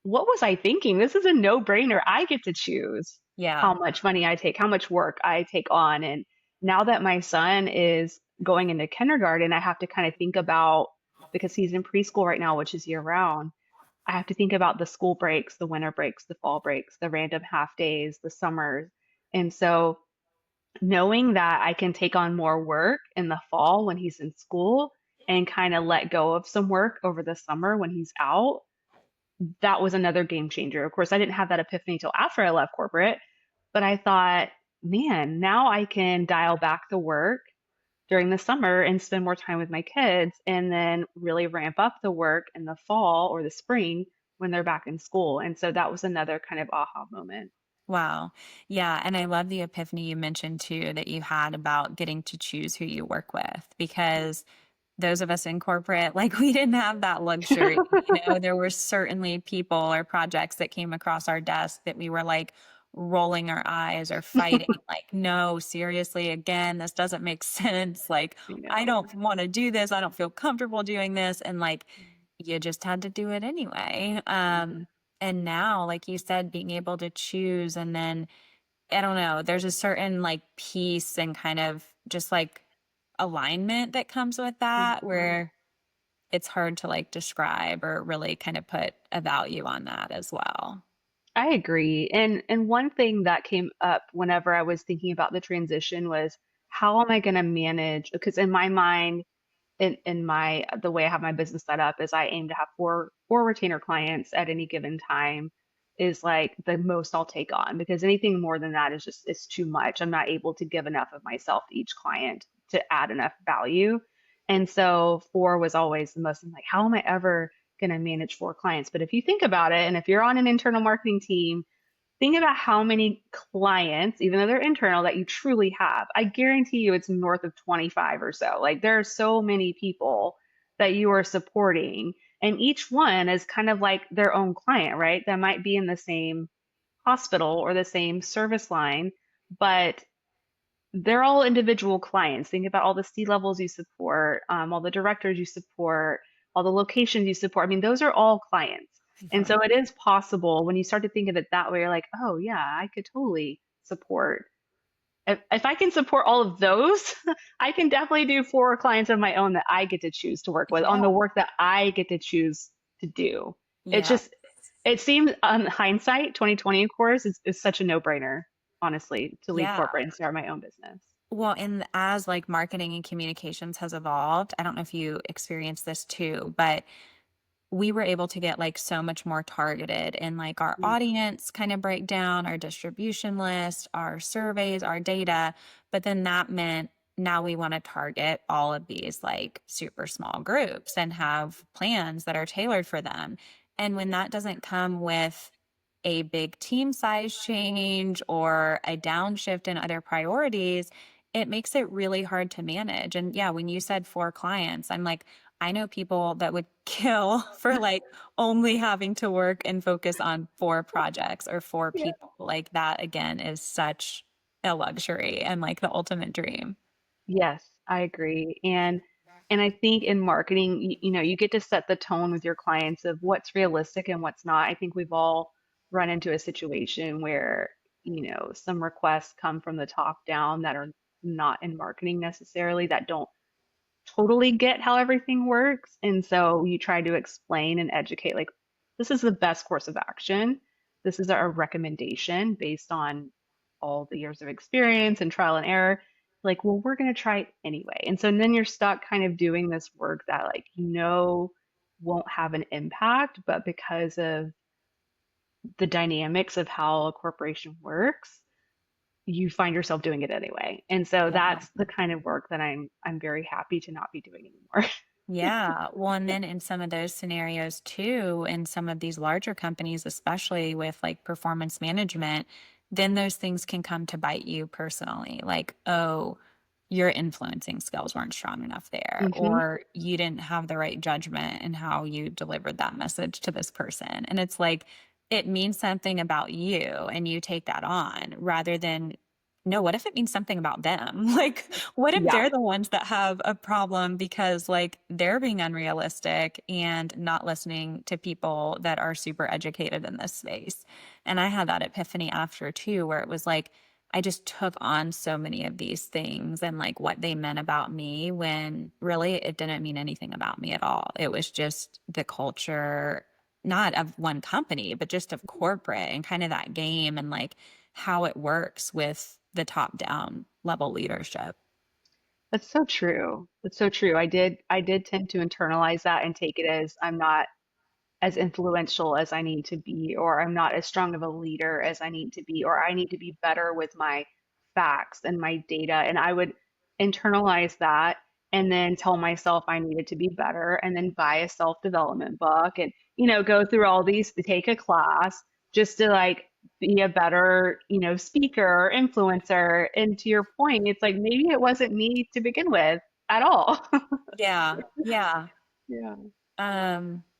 what was I thinking? This is a no-brainer. I get to choose Yeah. how much money I take, how much work I take on. And now that my son is going into kindergarten, I have to kind of think about, because he's in preschool right now, which is year round, I have to think about the school breaks, the winter breaks, the fall breaks, the random half days, the summers. And so knowing that I can take on more work in the fall when he's in school and kind of let go of some work over the summer when he's out, that was another game changer. Of course, I didn't have that epiphany till after I left corporate, but I thought, man, now I can dial back the work during the summer and spend more time with my kids and then really ramp up the work in the fall or the spring when they're back in school. And so that was another kind of aha moment. Wow. Yeah. And I love the epiphany you mentioned too that you had about getting to choose who you work with, because those of us in corporate, like we didn't have that luxury. There were certainly people or projects that came across our desk that we were like rolling our eyes or fighting, like, no, seriously, again, this doesn't make sense. Like, You I know. don't want to do this. I don't feel comfortable doing this. And like, you just had to do it anyway. Mhm. And now, like you said, being able to choose, and then I don't know, there's a certain like peace and kind of just like alignment that comes with that Mhm. where it's hard to like describe or really kind of put a value on that as well. I agree. And one thing that came up whenever I was thinking about the transition was how am I going to manage? Because in my mind, in my the way I have my business set up is I aim to have four retainer clients at any given time is like the most I'll take on, because anything more than that is just it's too much. I'm not able to give enough of myself to each client to add enough value. And so four was always the most. I'm like, how am I ever going to manage four clients? But if you think about it, and if you're on an internal marketing team, think about how many clients, even though they're internal, that you truly have. I guarantee you it's north of 25 or so. Like there are so many people that you are supporting, and each one is kind of like their own client, right? That might be in the same hospital or the same service line, but they're all individual clients. Think about all the C levels you support, all the directors you support, all the locations you support. I mean, those are all clients. And Mhm. so it is possible when you start to think of it that way, you're like, oh, yeah, I could totally support. If I can support all of those, I can definitely do four clients of my own that I get to choose to work with on Yeah. the work that I get to choose to do. It's Yeah. just, it seems on hindsight, 2020, of course, is such a no-brainer, honestly, to leave Yeah. corporate and start my own business. Well, and as like marketing and communications has evolved, I don't know if you experienced this too, but we were able to get like so much more targeted in like our Mm, audience kind of breakdown, our distribution list, our surveys, our data. But then that meant now we want to target all of these like super small groups and have plans that are tailored for them. And when that doesn't come with a big team size change or a downshift in other priorities, it makes it really hard to manage. And yeah, when you said four clients, I'm like, I know people that would kill for like only having to work and focus on four projects or four yeah. people. Like that again is such a luxury and like the ultimate dream. Yes, I agree. And I think in marketing, you get to set the tone with your clients of what's realistic and what's not. I think we've all run into a situation where, some requests come from the top down that are not in marketing necessarily, that don't totally get how everything works. And so you try to explain and educate, like, this is the best course of action. This is our recommendation based on all the years of experience and trial and error. Like, well, we're going to try it anyway. And so then you're stuck kind of doing this work that, like, won't have an impact, but because of the dynamics of how a corporation works, you find yourself doing it anyway. And so Yeah. that's the kind of work that I'm very happy to not be doing anymore. Yeah. Well, and then in some of those scenarios too, in some of these larger companies, especially with like performance management, then those things can come to bite you personally. Like, oh, your influencing skills weren't strong enough there, Hmm. or you didn't have the right judgment in how you delivered that message to this person. And it's like, it means something about you and you take that on rather than, no, what if it means something about them? Like, what if Yeah. they're the ones that have a problem because like they're being unrealistic and not listening to people that are super educated in this space? And I had that epiphany after too, where it was like, I just took on so many of these things and like what they meant about me when really it didn't mean anything about me at all. It was just the culture, not of one company, but just of corporate and kind of that game and like how it works with the top down level leadership. That's so true. That's so true. I did tend to internalize that and take it as I'm not as influential as I need to be, or I'm not as strong of a leader as I need to be, or I need to be better with my facts and my data. And I would internalize that and then tell myself I needed to be better and then buy a self-development book and, go through all these, take a class just to like be a better, speaker or influencer. And to your point, it's like maybe it wasn't me to begin with at all. Yeah. Yeah. Yeah.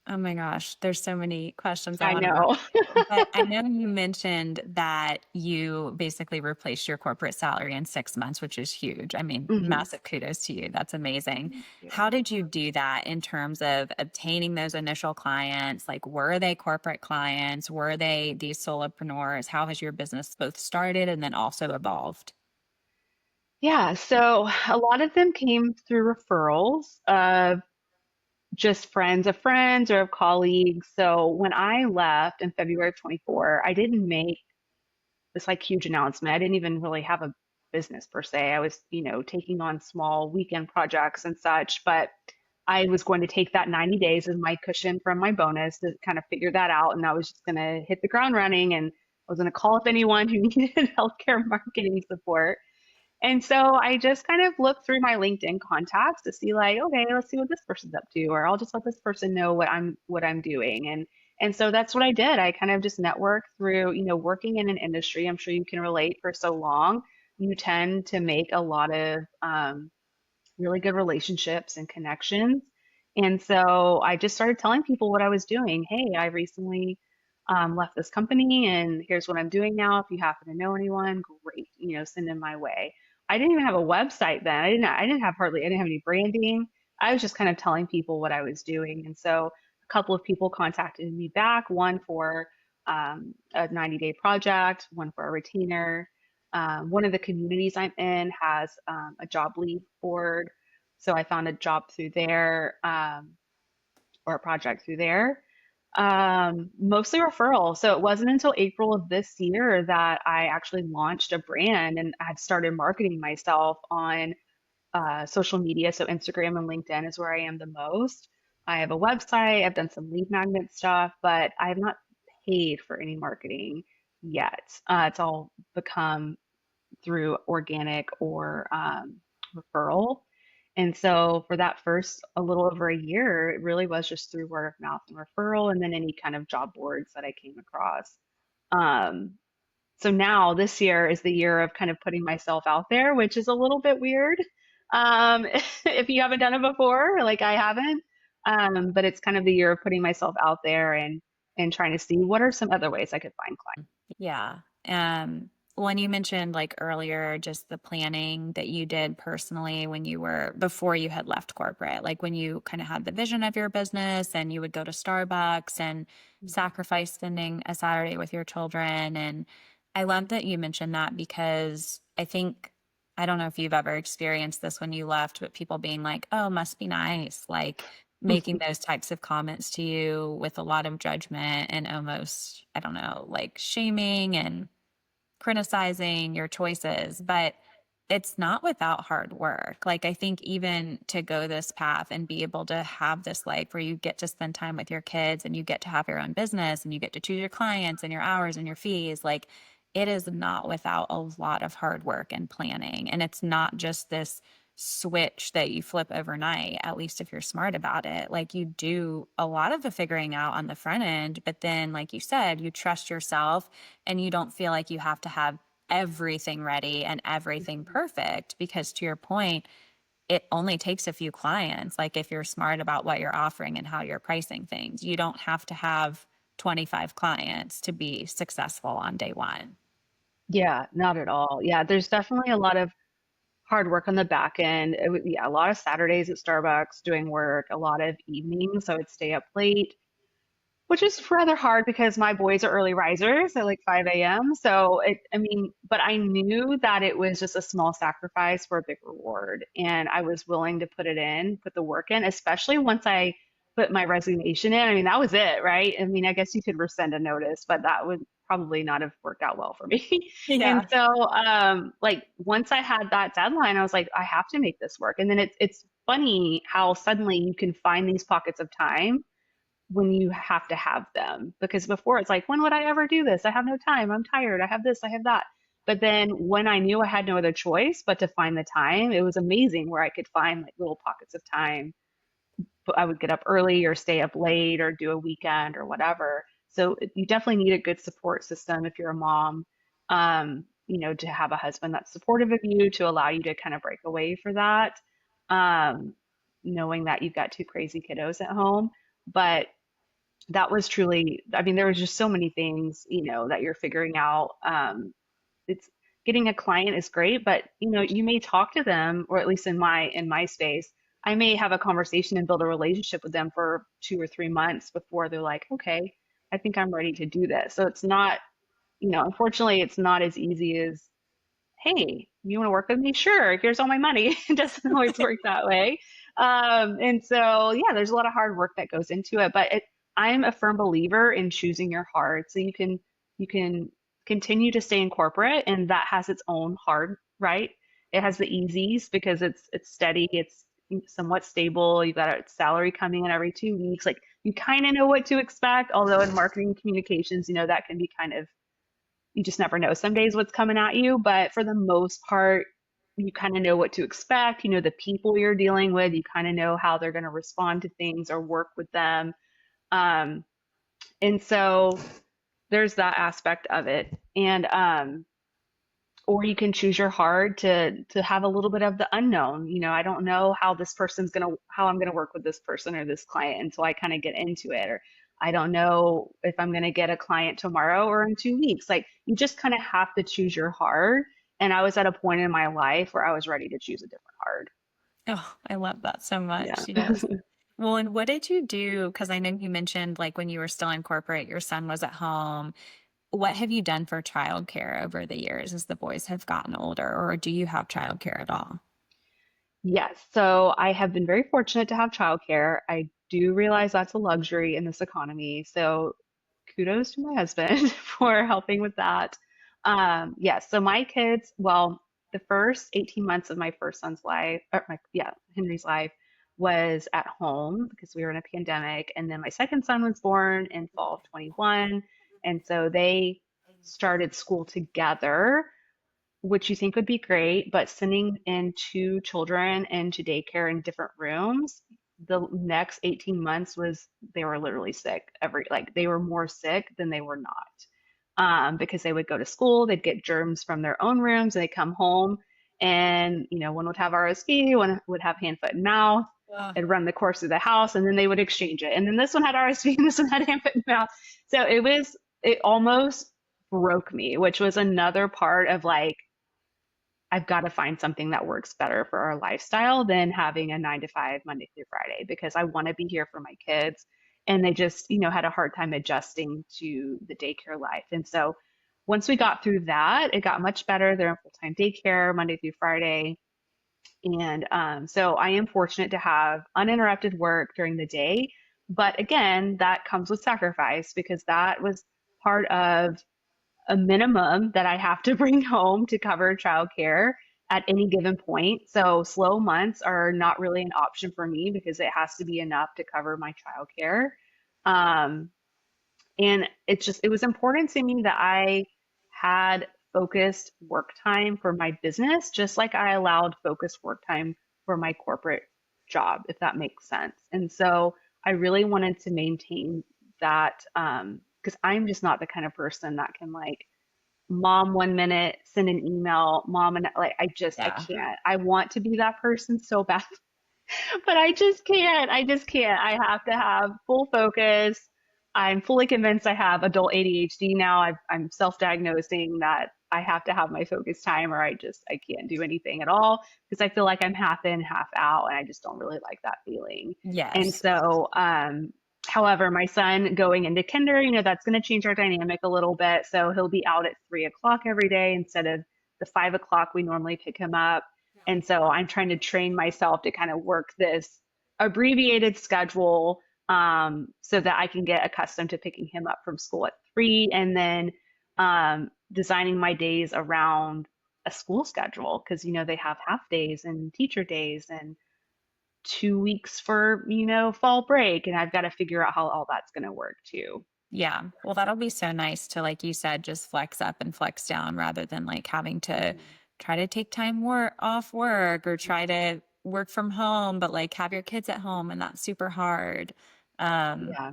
Oh my gosh, there's so many questions I I want to ask know. you. But I know you mentioned that you basically replaced your corporate salary in 6 months, which is huge. I mean, Mhm. massive kudos to you. That's amazing. Thank you. How did you do that in terms of obtaining those initial clients? Like, were they corporate clients? Were they these solopreneurs? How has your business both started and then also evolved? Yeah, so a lot of them came through referrals of just friends of friends or of colleagues. So when I left in February of 24, I didn't make this like huge announcement. I didn't even really have a business per se. I was, taking on small weekend projects and such, but I was going to take that 90 days as my cushion from my bonus to kind of figure that out. And I was just going to hit the ground running and I was going to call up anyone who needed healthcare marketing support. And so I just kind of looked through my LinkedIn contacts to see like, okay, let's see what this person's up to, or I'll just let this person know what I'm doing. And so that's what I did. I kind of just networked through, working in an industry. I'm sure you can relate for so long. You tend to make a lot of really good relationships and connections. And so I just started telling people what I was doing. Hey, I recently left this company and here's what I'm doing now. If you happen to know anyone, great, send them my way. I didn't even have a website then. I didn't have any branding. I was just kind of telling people what I was doing. And so a couple of people contacted me back, one for a 90-day project, one for a retainer. One of the communities I'm in has a job lead board. So I found a job through there or a project through there. Mostly referral. So it wasn't until April of this year that I actually launched a brand and I had started marketing myself on social media. So Instagram and LinkedIn is where I am the most. I have a website, I've done some lead magnet stuff, but I have not paid for any marketing yet. It's all become through organic or referral. And so for that first a little over a year, it really was just through word of mouth and referral, and then any kind of job boards that I came across. Um, so now this year is the year of kind of putting myself out there, which is a little bit weird. Um, if you haven't done it before, like I haven't, but it's kind of the year of putting myself out there and trying to see what are some other ways I could find clients. Yeah. When you mentioned like earlier, just the planning that you did personally when you were before you had left corporate, like when you kind of had the vision of your business and you would go to Starbucks and sacrifice spending a Saturday with your children. And I love that you mentioned that because I think, I don't know if you've ever experienced this when you left, but people being like, oh, must be nice. Like, making those types of comments to you with a lot of judgment and almost, I don't know, like shaming and criticizing your choices. But it's not without hard work. Like, I think even to go this path and be able to have this life where you get to spend time with your kids and you get to have your own business and you get to choose your clients and your hours and your fees, like, it is not without a lot of hard work and planning. And it's not just this switch that you flip overnight, at least if you're smart about it. Like you do a lot of the figuring out on the front end, but then, like you said, you trust yourself and you don't feel like you have to have everything ready and everything perfect because, to your point, it only takes a few clients. Like if you're smart about what you're offering and how you're pricing things, you don't have to have 25 clients to be successful on day one. Yeah, not at all. Yeah, there's definitely a lot of hard work on the back end. Yeah, a lot of Saturdays at Starbucks doing work, a lot of evenings. I would stay up late, which is rather hard because my boys are early risers at like 5 a.m. So I mean, but I knew that it was just a small sacrifice for a big reward. And I was willing to put the work in, especially once I put my resignation in. I mean, that was it, right? I mean, I guess you could rescind a notice, but that would probably not have worked out well for me. And Yeah. so, like once I had that deadline, I was like, I have to make this work. And then it's funny how suddenly you can find these pockets of time when you have to have them. Because before it's like, when would I ever do this? I have no time. I'm tired. I have this, I have that. But then when I knew I had no other choice but to find the time, it was amazing where I could find like little pockets of time. But I would get up early or stay up late or do a weekend or whatever. So you definitely need a good support system if you're a mom, to have a husband that's supportive of you to allow you to kind of break away for that, um, knowing that you've got two crazy kiddos at home. But that was truly, I mean, there was just so many things, that you're figuring out. It's getting a client is great, but you may talk to them, or at least in my space, I may have a conversation and build a relationship with them for 2 or 3 months before they're like, okay, I think I'm ready to do this. So it's not, unfortunately, it's not as easy as, hey, you want to work with me? Sure, here's all my money. It doesn't always work that way. And so, yeah, there's a lot of hard work that goes into it, but I'm a firm believer in choosing your hard. So you can continue to stay in corporate, and that has its own hard, right? It has the easies because it's steady, it's somewhat stable. You've got a salary coming in every 2 weeks. Like you kind of know what to expect. Although in marketing communications, that can be kind of you just never know some days what's coming at you. But for the most part, you kind of know what to expect. You know the people you're dealing with. You kind of know how they're going to respond to things or work with them. Um, and so there's that aspect of it. And or you can choose your hard to have a little bit of the unknown. I don't know how I'm gonna work with this person or this client until I kind of get into it. Or I don't know if I'm gonna get a client tomorrow or in 2 weeks. Like you just kind of have to choose your hard. And I was at a point in my life where I was ready to choose a different hard. Oh, I love that so Yeah. much. Yes. Well, and what did you do? Because I know you mentioned like when you were still in corporate, your son was at home. What have you done for childcare over the years as the boys have gotten older, or do you have childcare at all? Yes, so I have been very fortunate to have childcare. I do realize that's a luxury in this economy. So kudos to my husband for helping with that. Yes, so my kids, well, the first 18 months of my first son's life, or Henry's life, was at home because we were in a pandemic. And then my second son was born in fall of 21. And so they started school together, which you think would be great, but sending in two children into daycare in different rooms, the next 18 months was they were literally sick like they were more sick than they were not. Because they would go to school, they'd get germs from their own rooms, and they come home and one would have RSV, one would have hand, foot, and mouth. Ugh. It'd run the course of the house, and then they would exchange it. And then this one had RSV and this one had hand, foot, and mouth. So it almost broke me, which was another part of like, I've got to find something that works better for our lifestyle than having a 9 to 5 Monday through Friday because I want to be here for my kids. And they just, had a hard time adjusting to the daycare life. And so once we got through that, it got much better. They're in full-time daycare Monday through Friday. And so I am fortunate to have uninterrupted work during the day. But again, that comes with sacrifice because that was part of a minimum that I have to bring home to cover childcare at any given point. So slow months are not really an option for me because it has to be enough to cover my childcare. Um, and it was important to me that I had focused work time for my business, just like I allowed focused work time for my corporate job, if that makes sense. And so I really wanted to maintain that because I'm just not the kind of person that can like mom 1 minute, send an email, mom, and like I Yeah. can't. I want to be that person so bad, but I just can't. I just can't. I have to have full focus. I'm fully convinced I have adult ADHD now. I'm self-diagnosing that I have to have my focus time or I can't do anything at all because I feel like I'm half in, half out, and I just don't really like that feeling. And Yes. so, however, my son going into kinder, that's going to change our dynamic a little bit. So he'll be out at 3 o'clock every day instead of the 5 o'clock we normally pick him up. And so I'm trying to train myself to kind of work this abbreviated schedule so that I can get accustomed to picking him up from school at 3 and then designing my days around a school schedule because, they have half days and teacher days and 2 weeks for, fall break. And I've got to figure out how all that's going to work too. Yeah. Well, that'll be so nice to, like you said, just flex up and flex down rather than like having to Mhm. try to take time off work or try to work from home, but like have your kids at home and that's super hard. Um, Yeah.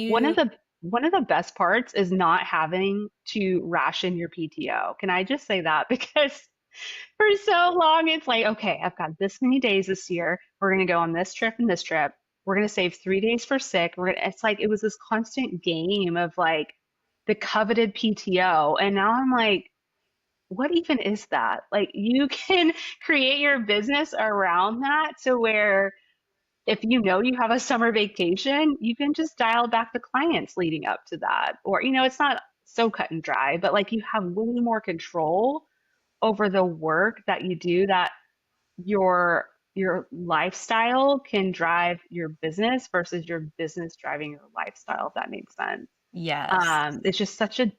One of you, the one of the best parts is not having to ration your PTO. Can I just say that? Because for so long, it's like, okay, I've got this many days this year. We're going to go on this trip and this trip. We're going to save 3 days for sick. It's like, it was this constant game of like the coveted PTO. And now I'm like, what even is that? Like, you can create your business around that to where if you have a summer vacation, you can just dial back the clients leading up to that. Or, it's not so cut and dry, but like you have way more control over the work that you do that your lifestyle can drive your business versus your business driving your lifestyle, if that makes sense. yes. It's just such a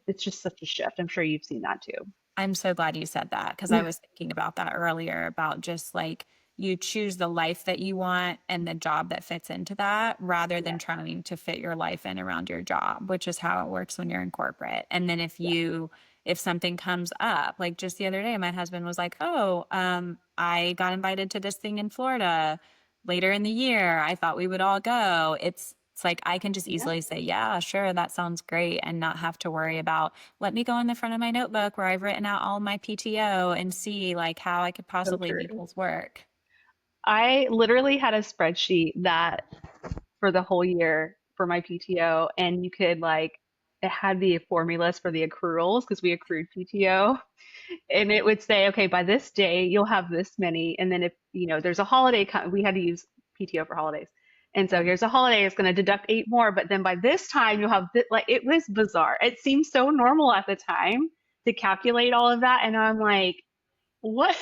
shift. I'm sure you've seen that too. I'm so glad you said that because I was thinking about that earlier about just like you choose the life that you want and the job that fits into that rather than Yeah, trying to fit your life in around your job, which is how it works when you're in corporate. And then yeah, if something comes up, like just the other day, my husband was like, "Oh, I got invited to this thing in Florida later in the year. I thought we would all go." It's like I can just yeah. easily say, "Yeah, sure, that sounds great," and not have to worry about let me go in the front of my notebook where I've written out all my PTO and see like how I could So possibly make true. this work. I literally had a spreadsheet that for the whole year for my PTO, and you could like it had the formulas for the accruals because we accrued PTO. And it would say, okay, by this day you'll have this many, and then if there's a holiday, we had to use PTO for holidays, and so Yeah. here's a holiday, it's going to deduct 8 more, but then by this time you'll have like it was bizarre. It seemed so normal at the time to calculate all of that, and I'm like, what,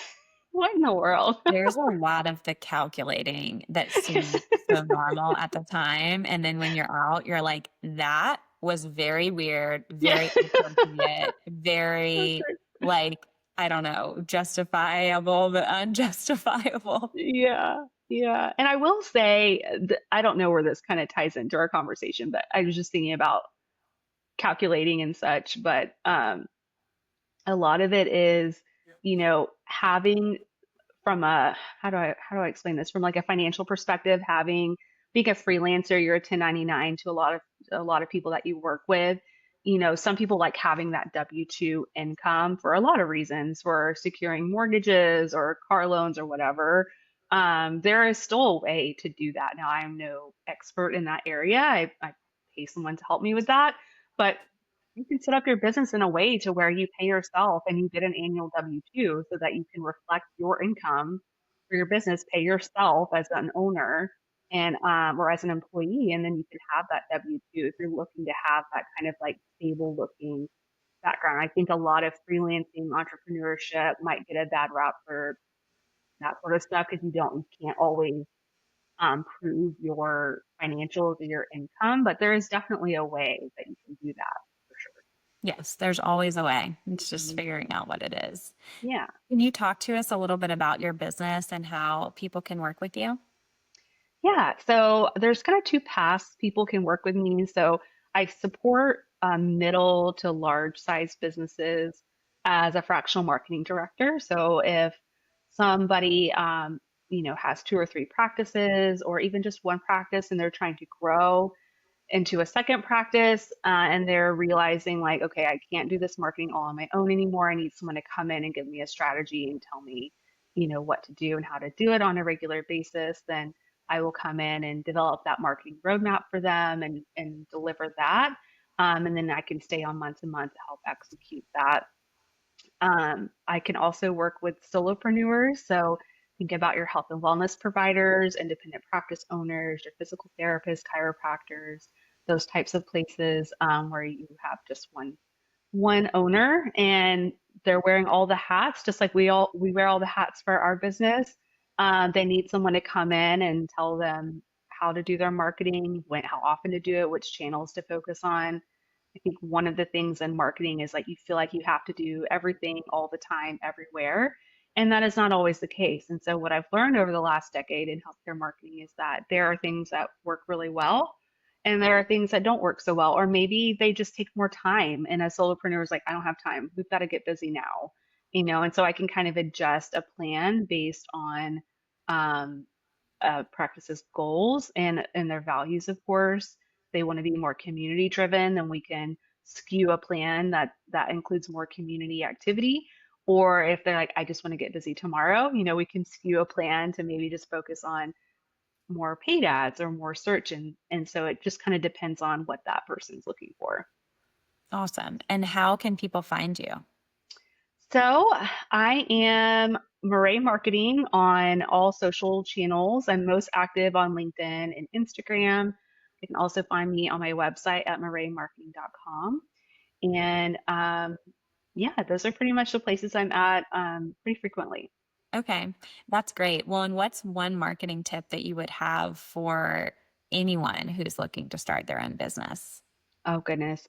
what in the world? There's a lot of the calculating that seems so normal at the time. And then when you're out, you're like, that was very weird, Yeah, very inappropriate, so very true. like, I don't know, justifiable, but unjustifiable. Yeah, yeah. And I will say, I don't know where this kind of ties into our conversation, but I was just thinking about calculating and such, but a lot of it is, having from a how do I explain this? From like a financial perspective, having being a freelancer, you're a 1099 to a lot of people that you work with. Some people like having that W-2 income for a lot of reasons, for securing mortgages or car loans or whatever. There is still a way to do that. Now, I am no expert in that area. I pay someone to help me with that, but you can set up your business in a way to where you pay yourself and you get an annual W-2 so that you can reflect your income for your business, pay yourself as an owner and or as an employee, and then you can have that W-2 if you're looking to have that kind of like stable looking background. I think a lot of freelancing entrepreneurship might get a bad rap for that sort of stuff because you can't always prove your financials or your income, but there is definitely a way that you can do that for sure. Yes, there's always a way. It's just Mhm. figuring out what it is. Yeah. Can you talk to us a little bit about your business and how people can work with you? Yeah. So there's kind of two paths people can work with me. So I support middle to large size businesses as a fractional marketing director. So if somebody has two or three practices or even just one practice and they're trying to grow into a second practice, and they're realizing like, okay, I can't do this marketing all on my own anymore. I need someone to come in and give me a strategy and tell me, what to do and how to do it on a regular basis. Then I will come in and develop that marketing roadmap for them and deliver that. And then I can stay on month to month to help execute that. I can also work with solopreneurs. So think about your health and wellness providers, independent practice owners, your physical therapists, chiropractors, those types of places where you have just one owner and they're wearing all the hats, just like we wear all the hats for our business. They need someone to come in and tell them how to do their marketing, how often to do it, which channels to focus on. I think one of the things in marketing is like you feel like you have to do everything all the time, everywhere. And that is not always the case. And so, what I've learned over the last decade in healthcare marketing is that there are things that work really well and there are things that don't work so well, or maybe they just take more time. And a solopreneur is like, I don't have time. We've got to get busy now, And so I can kind of adjust a plan based on um, practices goals and their values, of course. They want to be more community driven, then we can skew a plan that includes more community activity. Or if they're like, I just want to get busy tomorrow, we can skew a plan to maybe just focus on more paid ads or more search. And so it just kind of depends on what that person's looking for. Awesome. And how can people find you? So I am Marae Marketing on all social channels. I'm most active on LinkedIn and Instagram. You can also find me on my website at maraemarketing.com. And yeah, those are pretty much the places I'm at pretty frequently. Okay, that's great. Well, and what's one marketing tip that you would have for anyone who's looking to start their own business? Oh, goodness.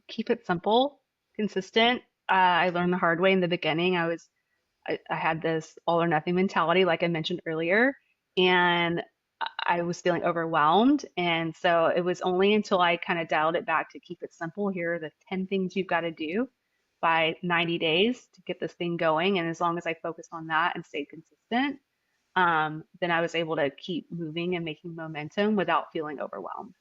Keep it simple, consistent. I learned the hard way in the beginning. I had this all or nothing mentality, like I mentioned earlier, and I was feeling overwhelmed. And so it was only until I kind of dialed it back to keep it simple. Here are the 10 things you've got to do by 90 days to get this thing going. And as long as I focused on that and stayed consistent, then I was able to keep moving and making momentum without feeling overwhelmed.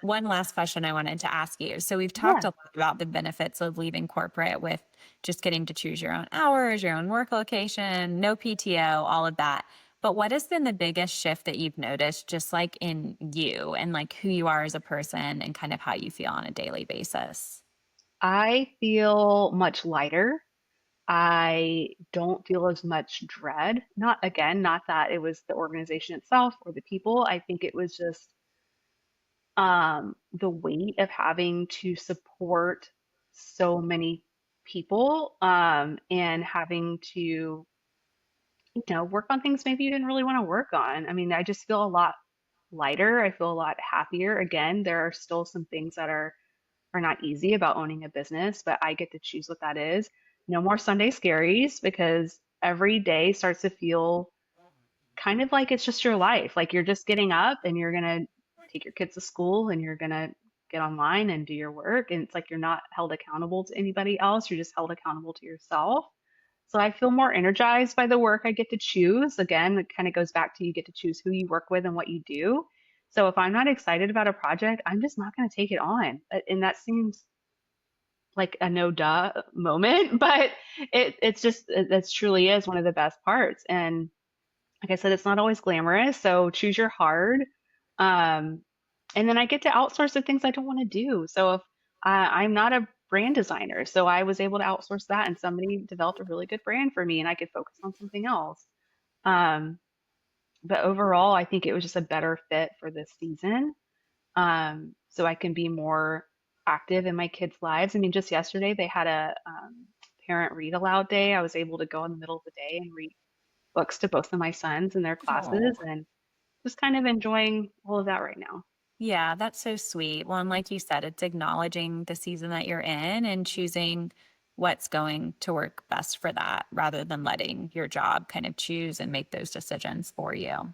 One last question I wanted to ask you. So we've talked Yeah. a lot about the benefits of leaving corporate with just getting to choose your own hours, your own work location, no PTO, all of that. But what has been the biggest shift that you've noticed just like in you and like who you are as a person and kind of how you feel on a daily basis? I feel much lighter. I don't feel as much dread. Not that it was the organization itself or the people. I think it was just the weight of having to support so many people and having to, work on things maybe you didn't really want to work on. I mean, I just feel a lot lighter. I feel a lot happier. Again, there are still some things that are not easy about owning a business, but I get to choose what that is. No more Sunday scaries because every day starts to feel kind of like it's just your life. Like you're just getting up and you're gonna take your kids to school and you're gonna get online and do your work. And it's like you're not held accountable to anybody else. You're just held accountable to yourself. So I feel more energized by the work I get to choose. Again, it kind of goes back to you get to choose who you work with and what you do. So if I'm not excited about a project, I'm just not going to take it on. And that seems like a no duh moment, but it's just that's truly is one of the best parts. And like I said, it's not always glamorous. So choose your hard. Um, and then I get to outsource the things I don't want to do. So if I'm not a brand designer, so I was able to outsource that, and somebody developed a really good brand for me, and I could focus on something else. Um, but overall, I think it was just a better fit for this season. So I can be more active in my kids' lives. I mean, just yesterday they had a parent read aloud day. I was able to go in the middle of the day and read books to both of my sons in their classes, Oh, and just kind of enjoying all of that right now. yeah, that's so sweet. Well, and like you said, it's acknowledging the season that you're in and choosing what's going to work best for that rather than letting your job kind of choose and make those decisions for you.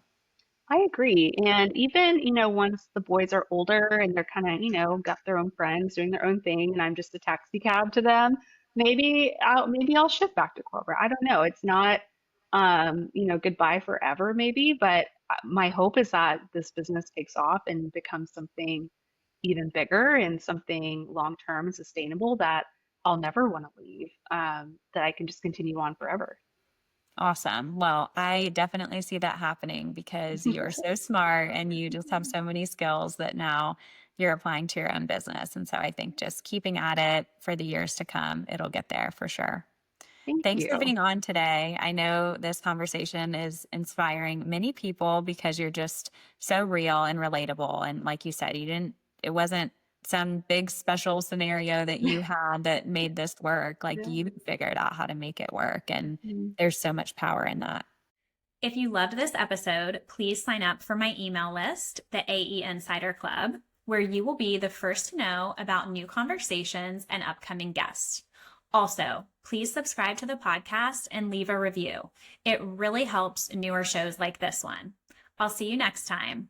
I agree. And even, once the boys are older and they're kind of, got their own friends doing their own thing and I'm just a taxi cab to them, maybe I'll shift back to corporate. I don't know. It's not goodbye forever maybe. But my hope is that this business takes off and becomes something even bigger and something long term and sustainable that I'll never want to leave, that I can just continue on forever. Awesome. Well, I definitely see that happening because you're so smart and you just have so many skills that now you're applying to your own business. And so I think just keeping at it for the years to come, it'll get there for sure. Thank Thanks for you. being on today. I know this conversation is inspiring many people because you're just so real and relatable. And like you said, it wasn't some big special scenario that you had that made this work. Like Yeah. you figured out how to make it work. And Mhm. there's so much power in that. If you loved this episode, please sign up for my email list, the AE Insider Club, where you will be the first to know about new conversations and upcoming guests. Also, please subscribe to the podcast and leave a review. It really helps newer shows like this one. I'll see you next time.